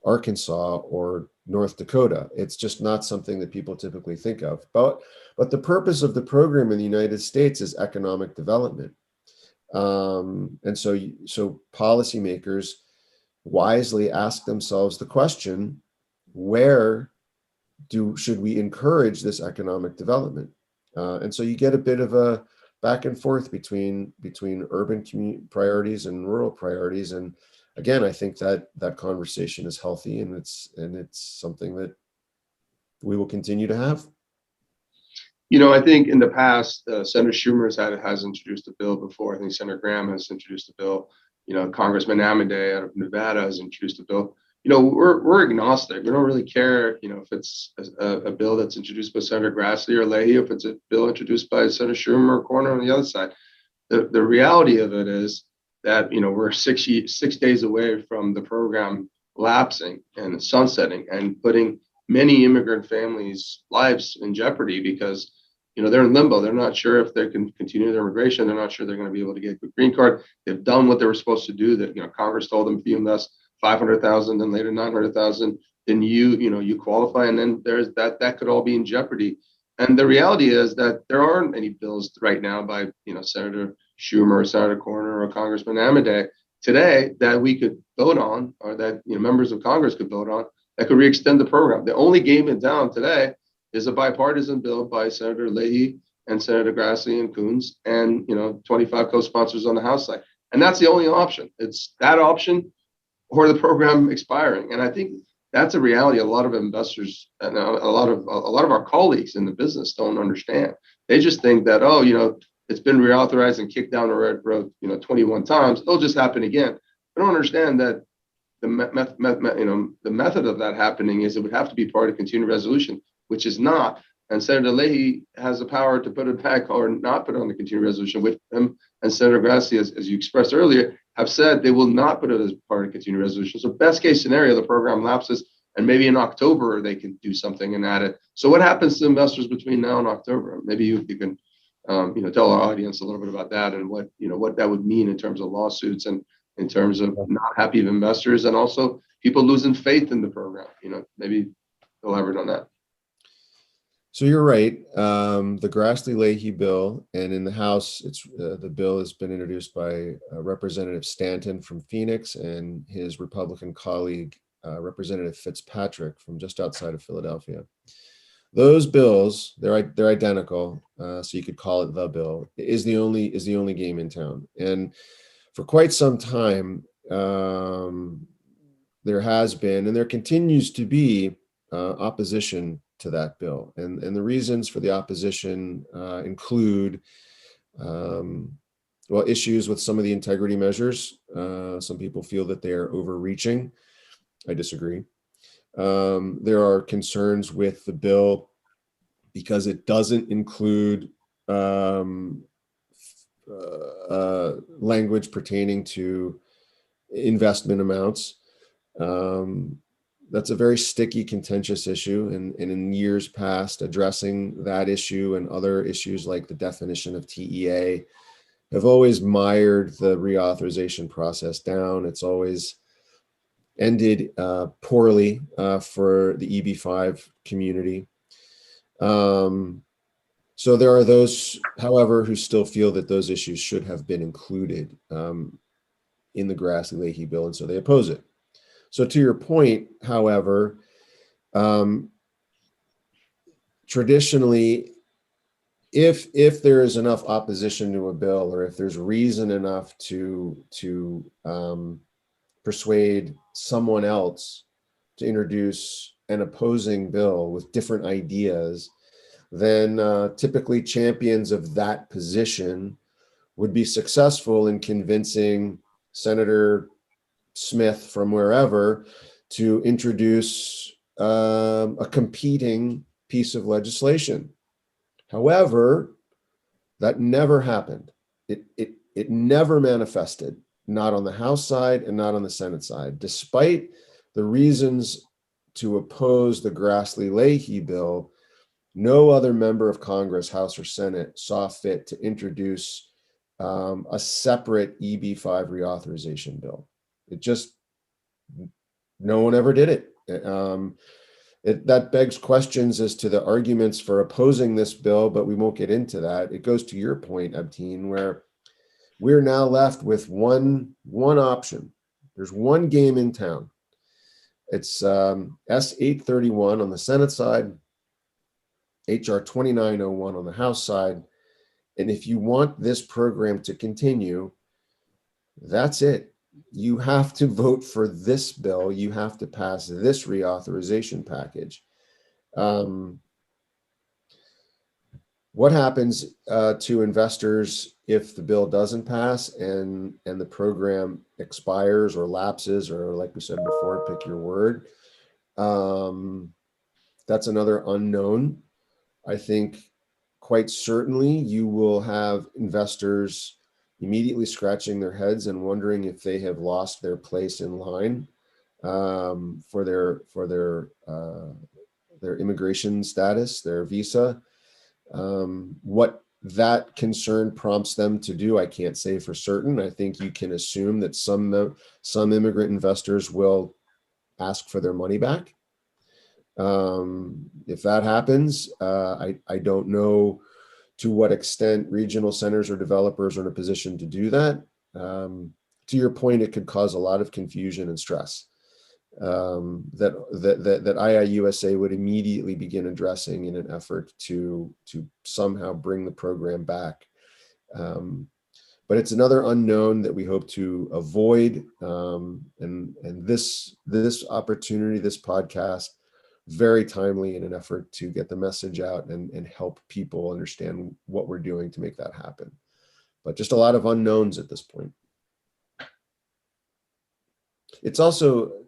Arkansas or North Dakota. It's just not something that people typically think of. But the purpose of the program in the United States is economic development. And so policymakers wisely ask themselves the question, where should we encourage this economic development? And so you get a bit of a back and forth between urban priorities and rural priorities. And again, I think that conversation is healthy, and it's something that we will continue to have. I think in the past, Senator Schumer has introduced a bill before. I think Senator Graham has introduced a bill. Congressman Amodei out of Nevada has introduced a bill. We're agnostic. We don't really care, if it's a bill that's introduced by Senator Grassley or Leahy, if it's a bill introduced by Senator Schumer or Corner on the other side. The reality of it is that, we're 6 days away from the program lapsing and sunsetting and putting many immigrant families' lives in jeopardy because, they're in limbo. They're not sure if they can continue their immigration. They're not sure they're going to be able to get a green card. They've done what they were supposed to do. That, Congress told them if you invest 500,000, then later 900,000, then you qualify, and then there's that could all be in jeopardy. And the reality is that there aren't any bills right now by Senator Schumer or Senator Corner or Congressman Amodei today that we could vote on, or that members of Congress could vote on, that could re-extend the program. The only game in town today is a bipartisan bill by Senator Leahy and Senator Grassley and Coons, and 25 co-sponsors on the House side. And that's the only option. It's that option or the program expiring. And I think that's a reality a lot of investors and a lot of our colleagues in the business don't understand. They just think that, it's been reauthorized and kicked down the red road, 21 times. It'll just happen again. They don't understand that the method of that happening is it would have to be part of continuing resolution, which is not. And Senator Leahy has the power to put it back or not put it on the continuing resolution, with him and Senator Grassley, as you expressed earlier, have said they will not put it as part of continuing resolution. So best case scenario, the program lapses, and maybe in October they can do something and add it. So what happens to investors between now and October? Maybe you can tell our audience a little bit about that and what that would mean in terms of lawsuits and in terms of not happy investors and also people losing faith in the program. Maybe elaborate on that. So you're right. The Grassley-Leahy bill, and in the House, the bill has been introduced by Representative Stanton from Phoenix and his Republican colleague, Representative Fitzpatrick from just outside of Philadelphia. Those bills, they're identical, so you could call it the bill. Is the only game in town, and for quite some time, there has been and there continues to be opposition to that bill, and the reasons for the opposition include issues with some of the integrity measures. Some people feel that they are overreaching. I disagree. There are concerns with the bill because it doesn't include language pertaining to investment amounts. That's a very sticky, contentious issue. And in years past, addressing that issue and other issues like the definition of TEA have always mired the reauthorization process down. It's always ended poorly for the EB-5 community. So there are those, however, who still feel that those issues should have been included in the Grassley-Leahy bill, and so they oppose it. So to your point, however, traditionally, if there is enough opposition to a bill, or if there's reason enough to persuade someone else to introduce an opposing bill with different ideas, then typically champions of that position would be successful in convincing Senator Smith from wherever to introduce a competing piece of legislation. However, that never happened. It never manifested, not on the House side and not on the Senate side, despite the reasons to oppose the Grassley-Leahy bill. No other member of Congress, House or Senate, saw fit to introduce a separate EB-5 reauthorization bill. It just, no one ever did it. That begs questions as to the arguments for opposing this bill, but we won't get into that. It goes to your point, Abteen, where we're now left with one option. There's one game in town. It's S-831 on the Senate side, HR 2901 on the House side. And if you want this program to continue, that's it. You have to vote for this bill. You have to pass this reauthorization package. What happens to investors if the bill doesn't pass and the program expires or lapses, or like we said before, pick your word? That's another unknown. I think quite certainly you will have investors immediately scratching their heads and wondering if they have lost their place in line for their immigration status, their visa. What that concern prompts them to do, I can't say for certain. I think you can assume that some immigrant investors will ask for their money back. If that happens, I don't know to what extent regional centers or developers are in a position to do that. To your point, it could cause a lot of confusion and stress that IIUSA would immediately begin addressing in an effort to somehow bring the program back. But it's another unknown that we hope to avoid. And this opportunity, this podcast, very timely in an effort to get the message out and help people understand what we're doing to make that happen. But just a lot of unknowns at this point. It's also,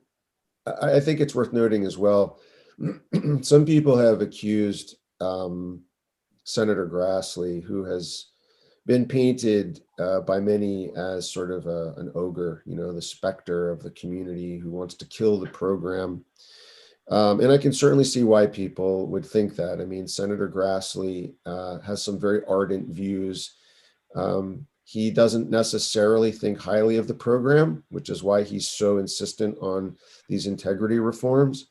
I think it's worth noting as well, some people have accused Senator Grassley, who has been painted by many as sort of an ogre, the specter of the community who wants to kill the program. And I can certainly see why people would think that. I mean, Senator Grassley has some very ardent views. He doesn't necessarily think highly of the program, which is why he's so insistent on these integrity reforms.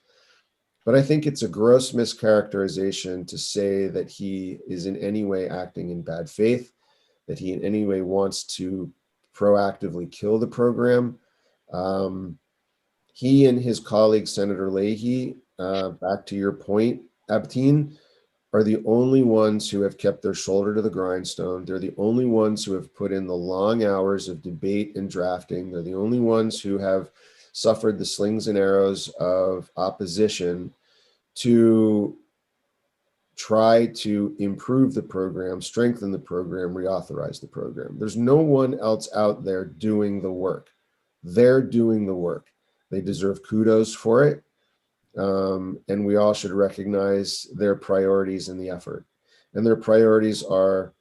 But I think it's a gross mischaracterization to say that he is in any way acting in bad faith, that he in any way wants to proactively kill the program. He and his colleague, Senator Leahy, back to your point, Abteen, are the only ones who have kept their shoulder to the grindstone. They're the only ones who have put in the long hours of debate and drafting. They're the only ones who have suffered the slings and arrows of opposition to try to improve the program, strengthen the program, reauthorize the program. There's no one else out there doing the work. They're doing the work. They deserve kudos for it. And we all should recognize their priorities in the effort. And their priorities are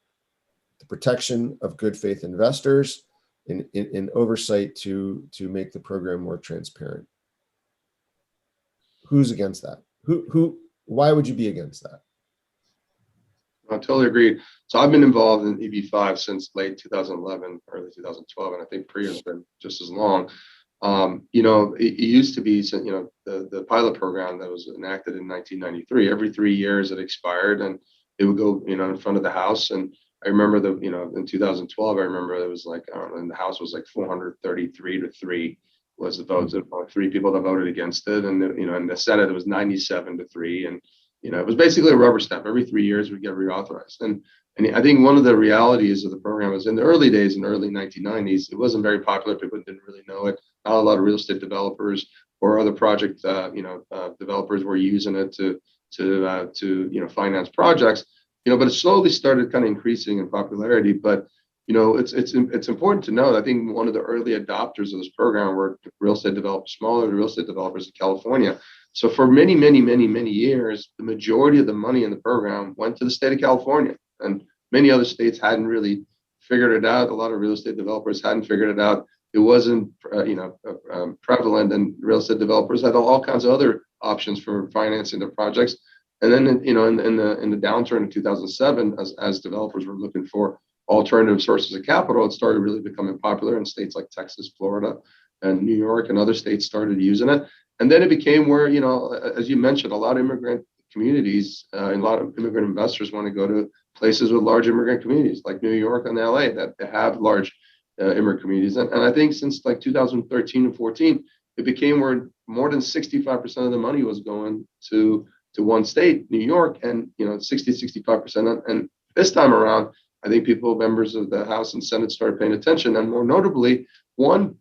the protection of good faith investors in oversight to make the program more transparent. Who's against that? Why would you be against that? I totally agree. So I've been involved in EB-5 since late 2011, early 2012, and I think PRIA has been just as long. It used to be, the pilot program that was enacted in 1993. Every 3 years it expired, and it would go, in front of the House. And I remember in 2012, I remember it was like, I don't know, and the House was like 433 to 3 was the votes. There were 3 people that voted against it, and in the Senate it was 97 to 3, and it was basically a rubber stamp. Every 3 years we get reauthorized. And I think one of the realities of the program was in the early days, in the early 1990s, it wasn't very popular. People didn't really know it. Not a lot of real estate developers or other project developers were using it to finance projects. But it slowly started kind of increasing in popularity. But it's important to note, I think one of the early adopters of this program were real estate developers, smaller real estate developers in California. So for many, many, many, many years, the majority of the money in the program went to the state of California, and many other states hadn't really figured it out. A lot of real estate developers hadn't figured it out. It wasn't, prevalent, and real estate developers had all kinds of other options for financing their projects. And then, in the downturn in 2007, as developers were looking for alternative sources of capital, it started really becoming popular in states like Texas, Florida, and New York, and other states started using it. And then it became where, as you mentioned, a lot of immigrant communities and a lot of immigrant investors want to go to places with large immigrant communities like New York and LA that have large immigrant communities. And I think since like 2013 and 14, it became where more than 65% of the money was going to one state, New York, and 65%. And this time around, I think members of the House and Senate started paying attention, and more notably, one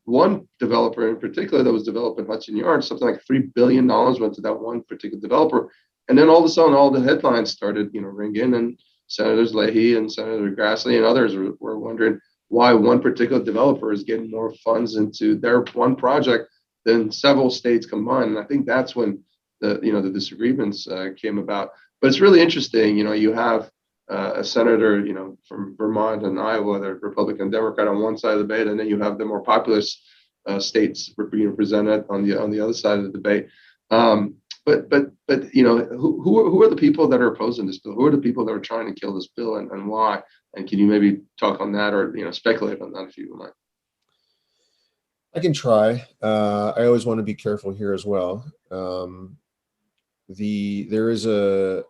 developer in particular that was developing Hudson Yards, something like $3 billion went to that one particular developer. And then all of a sudden, all the headlines started, ringing, and Senators Leahy and Senator Grassley and others were wondering why one particular developer is getting more funds into their one project than several states combined. And I think that's when the disagreements came about. But it's really interesting, you have a senator, from Vermont and Iowa, the Republican and Democrat on one side of the debate, and then you have the more populous states being presented on the other side of the debate. But who are the people that are opposing this bill? Who are the people that are trying to kill this bill, and why? And can you maybe talk on that, or speculate on that if you would like? I can try. I always want to be careful here as well. There is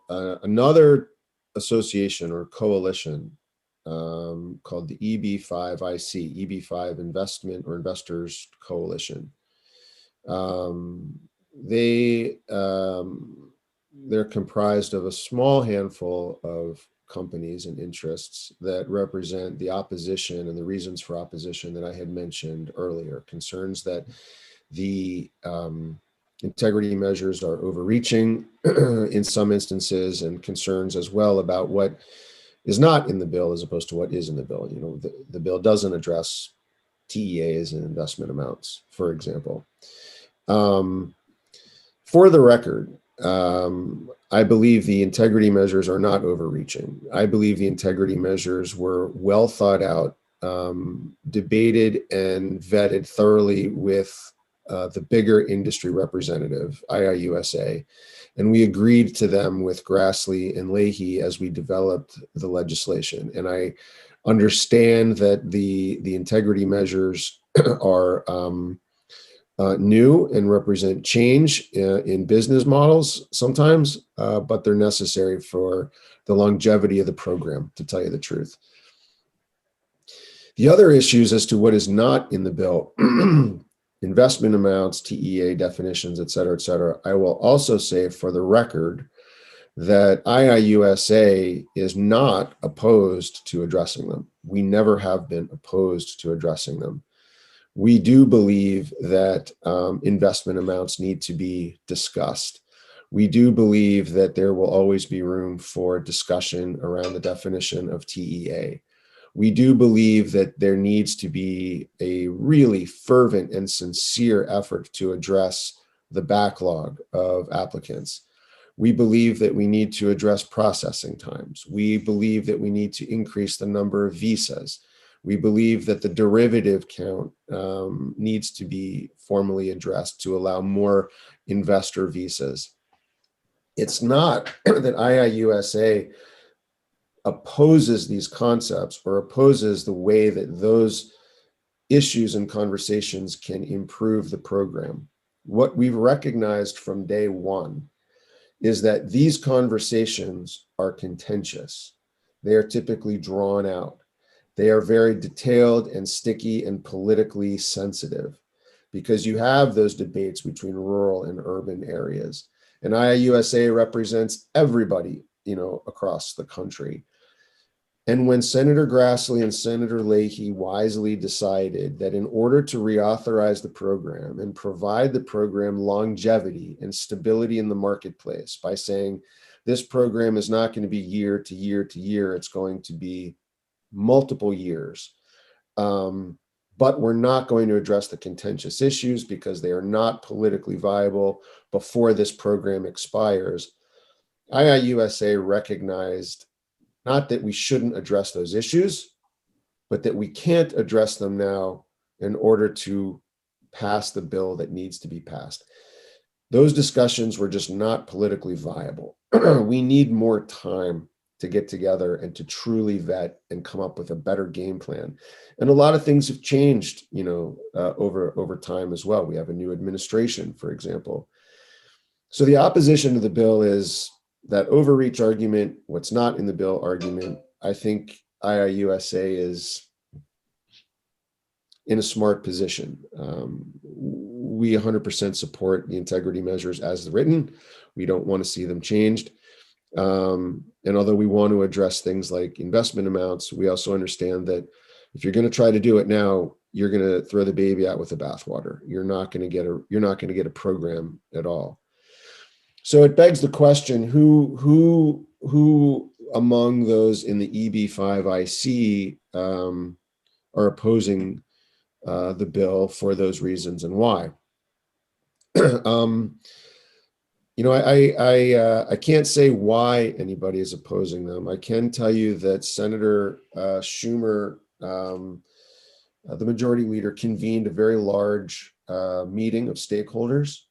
another association or coalition called the EB-5 EB-5 Investment or Investors Coalition. They're comprised of a small handful of companies and interests that represent the opposition and the reasons for opposition that I had mentioned earlier. Concerns that the integrity measures are overreaching in some instances, and concerns as well about what is not in the bill as opposed to what is in the bill. The bill doesn't address TEAs and investment amounts, for example. For the record, I believe the integrity measures are not overreaching. I believe the integrity measures were well thought out, debated and vetted thoroughly with the bigger industry representative, IIUSA, and we agreed to them with Grassley and Leahy as we developed the legislation. And I understand that the integrity measures are new and represent change in business models sometimes, but they're necessary for the longevity of the program, to tell you the truth. The other issues as to what is not in the bill, investment amounts, TEA definitions, et cetera, I will also say for the record that IIUSA is not opposed to addressing them. We never have been opposed to addressing them. We do believe that investment amounts need to be discussed. We do believe that there will always be room for discussion around the definition of TEA. We do believe that there needs to be a really fervent and sincere effort to address the backlog of applicants. We believe that we need to address processing times. We believe that we need to increase the number of visas. We believe that the derivative count needs to be formally addressed to allow more investor visas. It's not that IIUSA opposes these concepts or opposes the way that those issues and conversations can improve the program. What we've recognized from day one is that these conversations are contentious. They are typically drawn out. They are very detailed and sticky and politically sensitive, because you have those debates between rural and urban areas. And IIUSA represents everybody, across the country. And when Senator Grassley and Senator Leahy wisely decided that in order to reauthorize the program and provide the program longevity and stability in the marketplace by saying this program is not going to be year to year to year, it's going to be multiple years, but we're not going to address the contentious issues because they are not politically viable before this program expires. IIUSA recognized not that we shouldn't address those issues, but that we can't address them now in order to pass the bill that needs to be passed. Those discussions were just not politically viable. We need more time to get together and to truly vet and come up with a better game plan. And a lot of things have changed, over time as well. We have a new administration, for example. So the opposition to the bill is that overreach argument, what's not in the bill argument. I think IIUSA is in a smart position. We 100% support the integrity measures as written. We don't want to see them changed. And although we want to address things like investment amounts, we also understand that if you're going to try to do it now, you're going to throw the baby out with the bathwater. You're not going to get a program at all. So it begs the question: who among those in the EB-5 IC are opposing the bill for those reasons, and why? I can't say why anybody is opposing them. I can tell you that Senator Schumer, the majority leader, convened a very large meeting of stakeholders.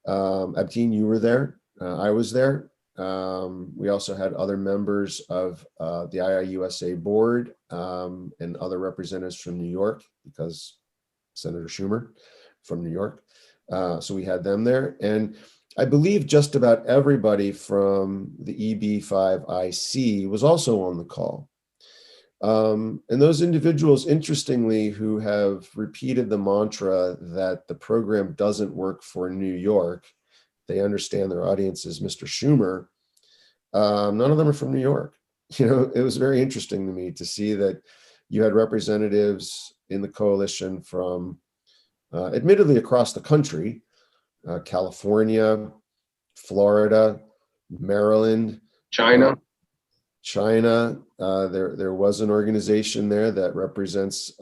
Abdeen, you were there. I was there. We also had other members of the IIUSA board and other representatives from New York, because Senator Schumer from New York. So we had them there. And I believe just about everybody from the EB-5 IC was also on the call. And those individuals, interestingly, who have repeated the mantra that the program doesn't work for New York, they understand their audience is Mr. Schumer. None of them are from New York. It was very interesting to me to see that you had representatives in the coalition from, admittedly, across the country, California, Florida, Maryland, China. There was an organization there that represents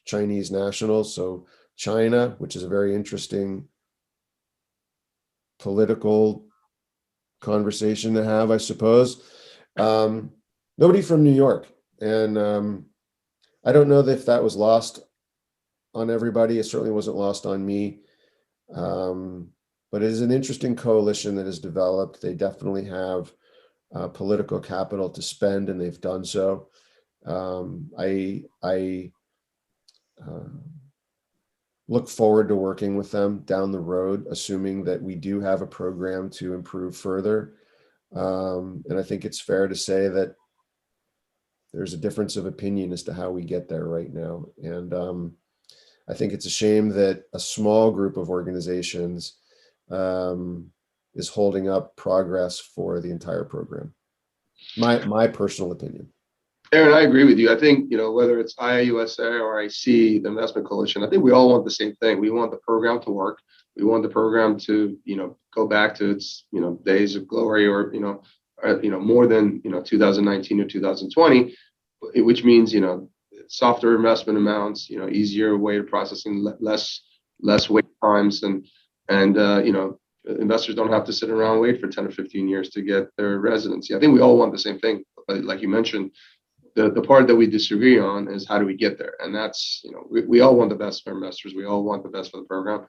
Chinese nationals. So China, which is a very interesting political conversation to have, I suppose. Nobody from New York. And I don't know if that was lost on everybody. It certainly wasn't lost on me. But it is an interesting coalition that has developed. They definitely have political capital to spend, and they've done so. I look forward to working with them down the road, assuming that we do have a program to improve further. And I think it's fair to say that there's a difference of opinion as to how we get there right now. And I think it's a shame that a small group of organizations is holding up progress for the entire program. My personal opinion. Aaron, I agree with you. I think, whether it's IIUSA or IC, the Investment Coalition, I think we all want the same thing. We want the program to work. We want the program to, go back to its, days of glory, or, more than, 2019 or 2020, which means, softer investment amounts, easier way of processing, less wait times, and investors don't have to sit around and wait for 10 or 15 years to get their residency. I think we all want the same thing, but like you mentioned, the part that we disagree on is how do we get there? And that's, we all want the best for investors. We all want the best for the program.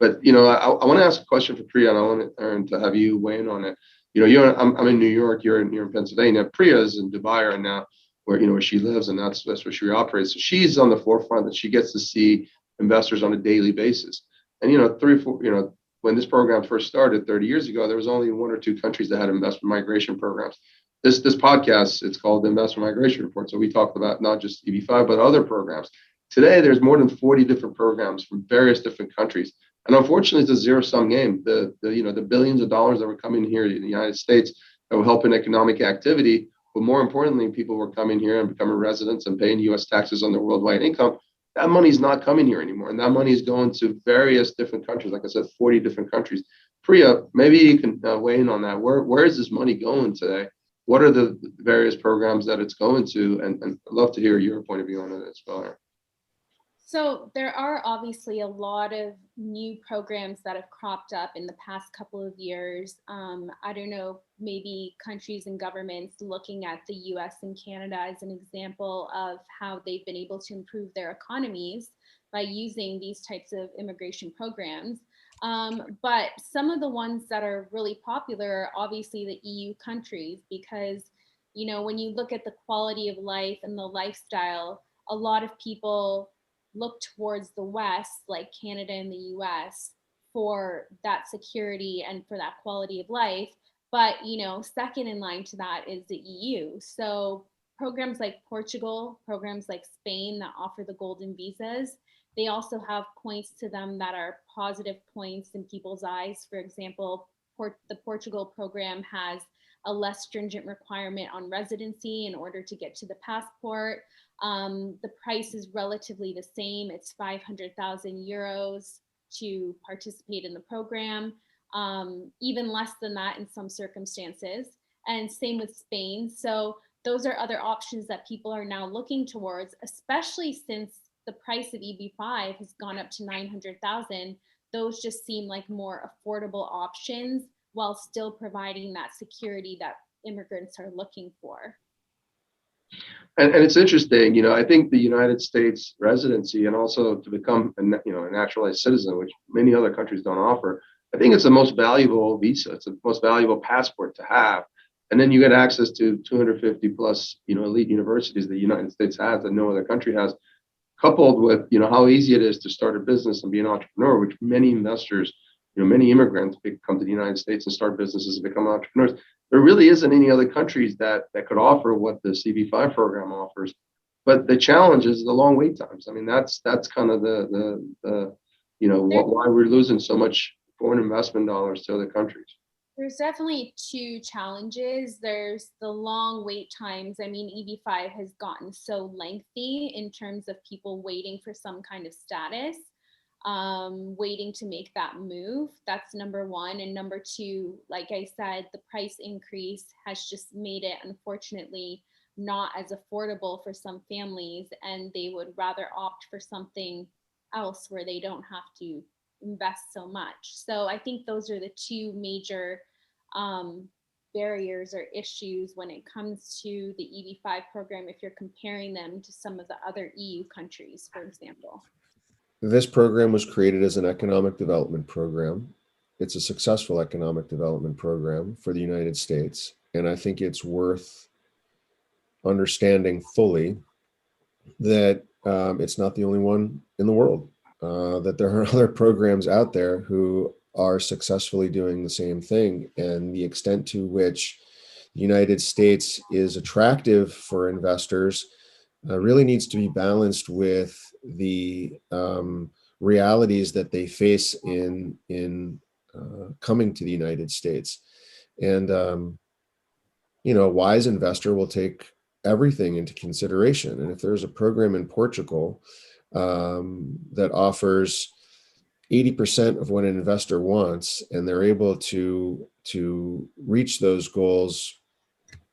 But, I want to ask a question for Priya, and I want Aaron to have you weigh in on it. I'm in New York, you're in Pennsylvania. Priya is in Dubai right now, where she lives, and that's where she operates. So she's on the forefront, that she gets to see investors on a daily basis. And, 3 or 4, when this program first started 30 years ago, there was only 1 or 2 countries that had investment migration programs. This podcast, it's called the Investment Migration Report. So we talked about not just EB-5, but other programs. Today, there's more than 40 different programs from various different countries. And unfortunately, it's a zero-sum game. The billions of dollars that were coming here in the United States that were helping economic activity, but more importantly, people were coming here and becoming residents and paying U.S. taxes on their worldwide income. That money's not coming here anymore. And that money is going to various different countries. Like I said, 40 different countries. Priya, maybe you can weigh in on that. Where is this money going today? What are the various programs that it's going to? And I'd love to hear your point of view on it as well. So there are obviously a lot of new programs that have cropped up in the past couple of years. I don't know, maybe countries and governments looking at the US and Canada as an example of how they've been able to improve their economies by using these types of immigration programs. But some of the ones that are really popular are obviously the EU countries because, when you look at the quality of life and the lifestyle, a lot of people look towards the West, like Canada and the US, for that security and for that quality of life. But, second in line to that is the EU. So programs like Portugal, programs like Spain that offer the golden visas, they also have points to them that are positive points in people's eyes. For example, the Portugal program has a less stringent requirement on residency in order to get to the passport. The price is relatively the same. It's 500,000 euros to participate in the program, even less than that in some circumstances. And same with Spain. So those are other options that people are now looking towards, especially since the price of EB-5 has gone up to 900,000. Those just seem like more affordable options while still providing that security that immigrants are looking for. And it's interesting, I think the United States residency and also to become a naturalized citizen, which many other countries don't offer, I think it's the most valuable visa. It's the most valuable passport to have. And then you get access to 250 plus, elite universities the United States has that no other country has, coupled with, how easy it is to start a business and be an entrepreneur, which many investors, many immigrants come to the United States and start businesses and become entrepreneurs. There really isn't any other countries that could offer what the EB-5 program offers. But the challenge is the long wait times. I mean, that's kind of why we're losing so much foreign investment dollars to other countries. There's definitely two challenges. There's the long wait times. I mean, EB-5 has gotten so lengthy in terms of people waiting for some kind of status, waiting to make that move. That's number one. And number two, like I said, the price increase has just made it, unfortunately, not as affordable for some families, and they would rather opt for something else where they don't have to invest so much. So I think those are the two major barriers or issues when it comes to the EB-5 program if you're comparing them to some of the other EU countries, for example. This program was created as an economic development program. It's a successful economic development program for the United States. And I think it's worth understanding fully that it's not the only one in the world, that there are other programs out there who are successfully doing the same thing. And the extent to which the United States is attractive for investors really needs to be balanced with the realities that they face in coming to the United States. And a wise investor will take everything into consideration. And if there's a program in Portugal that offers 80% of what an investor wants, and they're able to reach those goals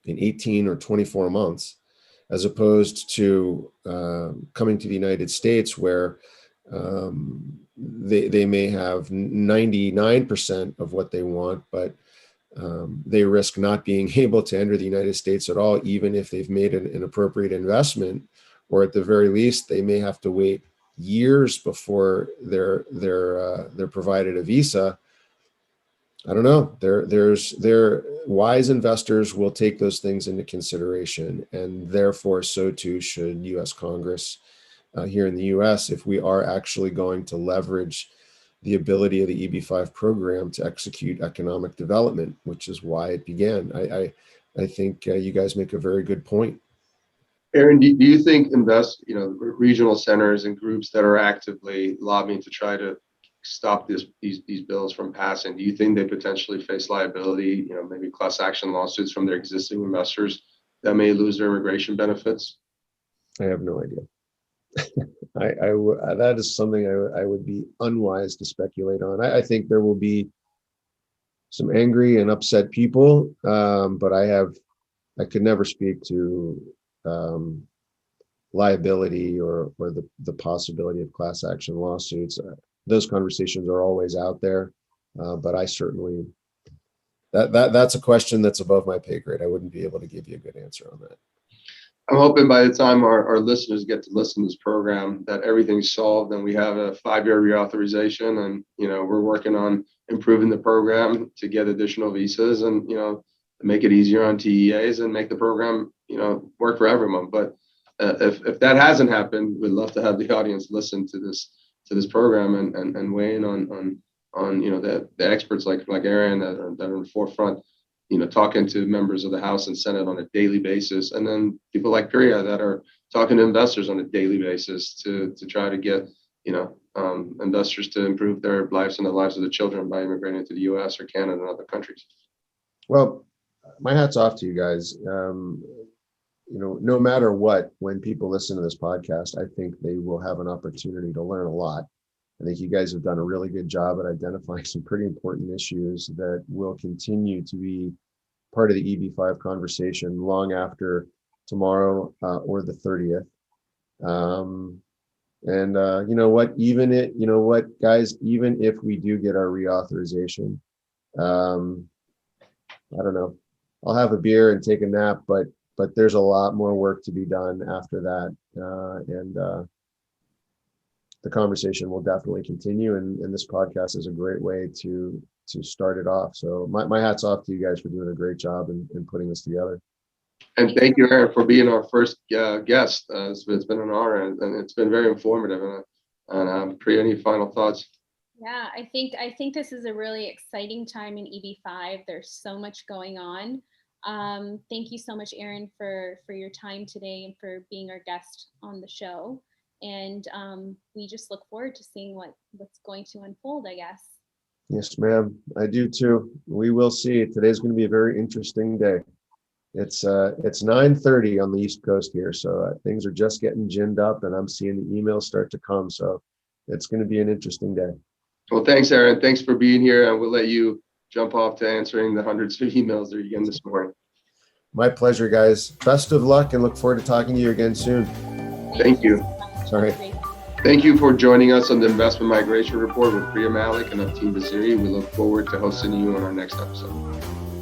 in 18 or 24 months, as opposed to coming to the United States where they may have 99% of what they want, but they risk not being able to enter the United States at all, even if they've made an appropriate investment, or at the very least, they may have to wait years before they're provided a visa. I don't know. There wise investors will take those things into consideration, and therefore, so too should U.S. Congress here in the U.S. if we are actually going to leverage the ability of the EB-5 program to execute economic development, which is why it began. I think you guys make a very good point. Aaron, do you think regional centers and groups that are actively lobbying to try to stop these bills from passing, do you think they potentially face liability, maybe class action lawsuits from their existing investors that may lose their immigration benefits? I have no idea. That is something I would be unwise to speculate on. I think there will be some angry and upset people, but I could never speak to liability or the possibility of class action lawsuits. Those conversations are always out there, but I certainly, that's a question that's above my pay grade. I wouldn't be able to give you a good answer on that. I'm hoping by the time our listeners get to listen to this program that everything's solved and we have a 5-year reauthorization, and we're working on improving the program to get additional visas and make it easier on TEAs and make the program work for everyone. But if that hasn't happened, we'd love to have the audience listen to this program and weigh in on the experts like Aaron that are in the forefront, talking to members of the House and Senate on a daily basis, and then people like Priya that are talking to investors on a daily basis to try to get investors to improve their lives and the lives of the children by immigrating to the U.S. or Canada and other countries. Well, my hat's off to you guys. No matter what, when people listen to this podcast, I think they will have an opportunity to learn a lot. I think you guys have done a really good job at identifying some pretty important issues that will continue to be part of the EB-5 conversation long after tomorrow or the 30th. Guys, even if we do get our reauthorization, I don't know, I'll have a beer and take a nap, but there's a lot more work to be done after that. The conversation will definitely continue, and this podcast is a great way to start it off. So my hat's off to you guys for doing a great job in putting this together. And thank you, Aaron, for being our first guest. It's been an honor, and it's been very informative. And Priya, any final thoughts? Yeah, I think this is a really exciting time in EB-5. There's so much going on. Thank you so much, Aaron, for your time today and for being our guest on the show. And we just look forward to seeing what's going to unfold, I guess. Yes, ma'am. I do too. We will see. Today's going to be a very interesting day. It's 9:30 on the East Coast here, so things are just getting ginned up, and I'm seeing the emails start to come. So it's going to be an interesting day. Well, thanks, Aaron. Thanks for being here, and we'll let you jump off to answering the hundreds of emails that you get this morning. My pleasure, guys. Best of luck, and look forward to talking to you again soon. Thank you. Sorry. Thank you for joining us on the Investment Migration Report with Priya Malik and Team Vaziri. We look forward to hosting you on our next episode.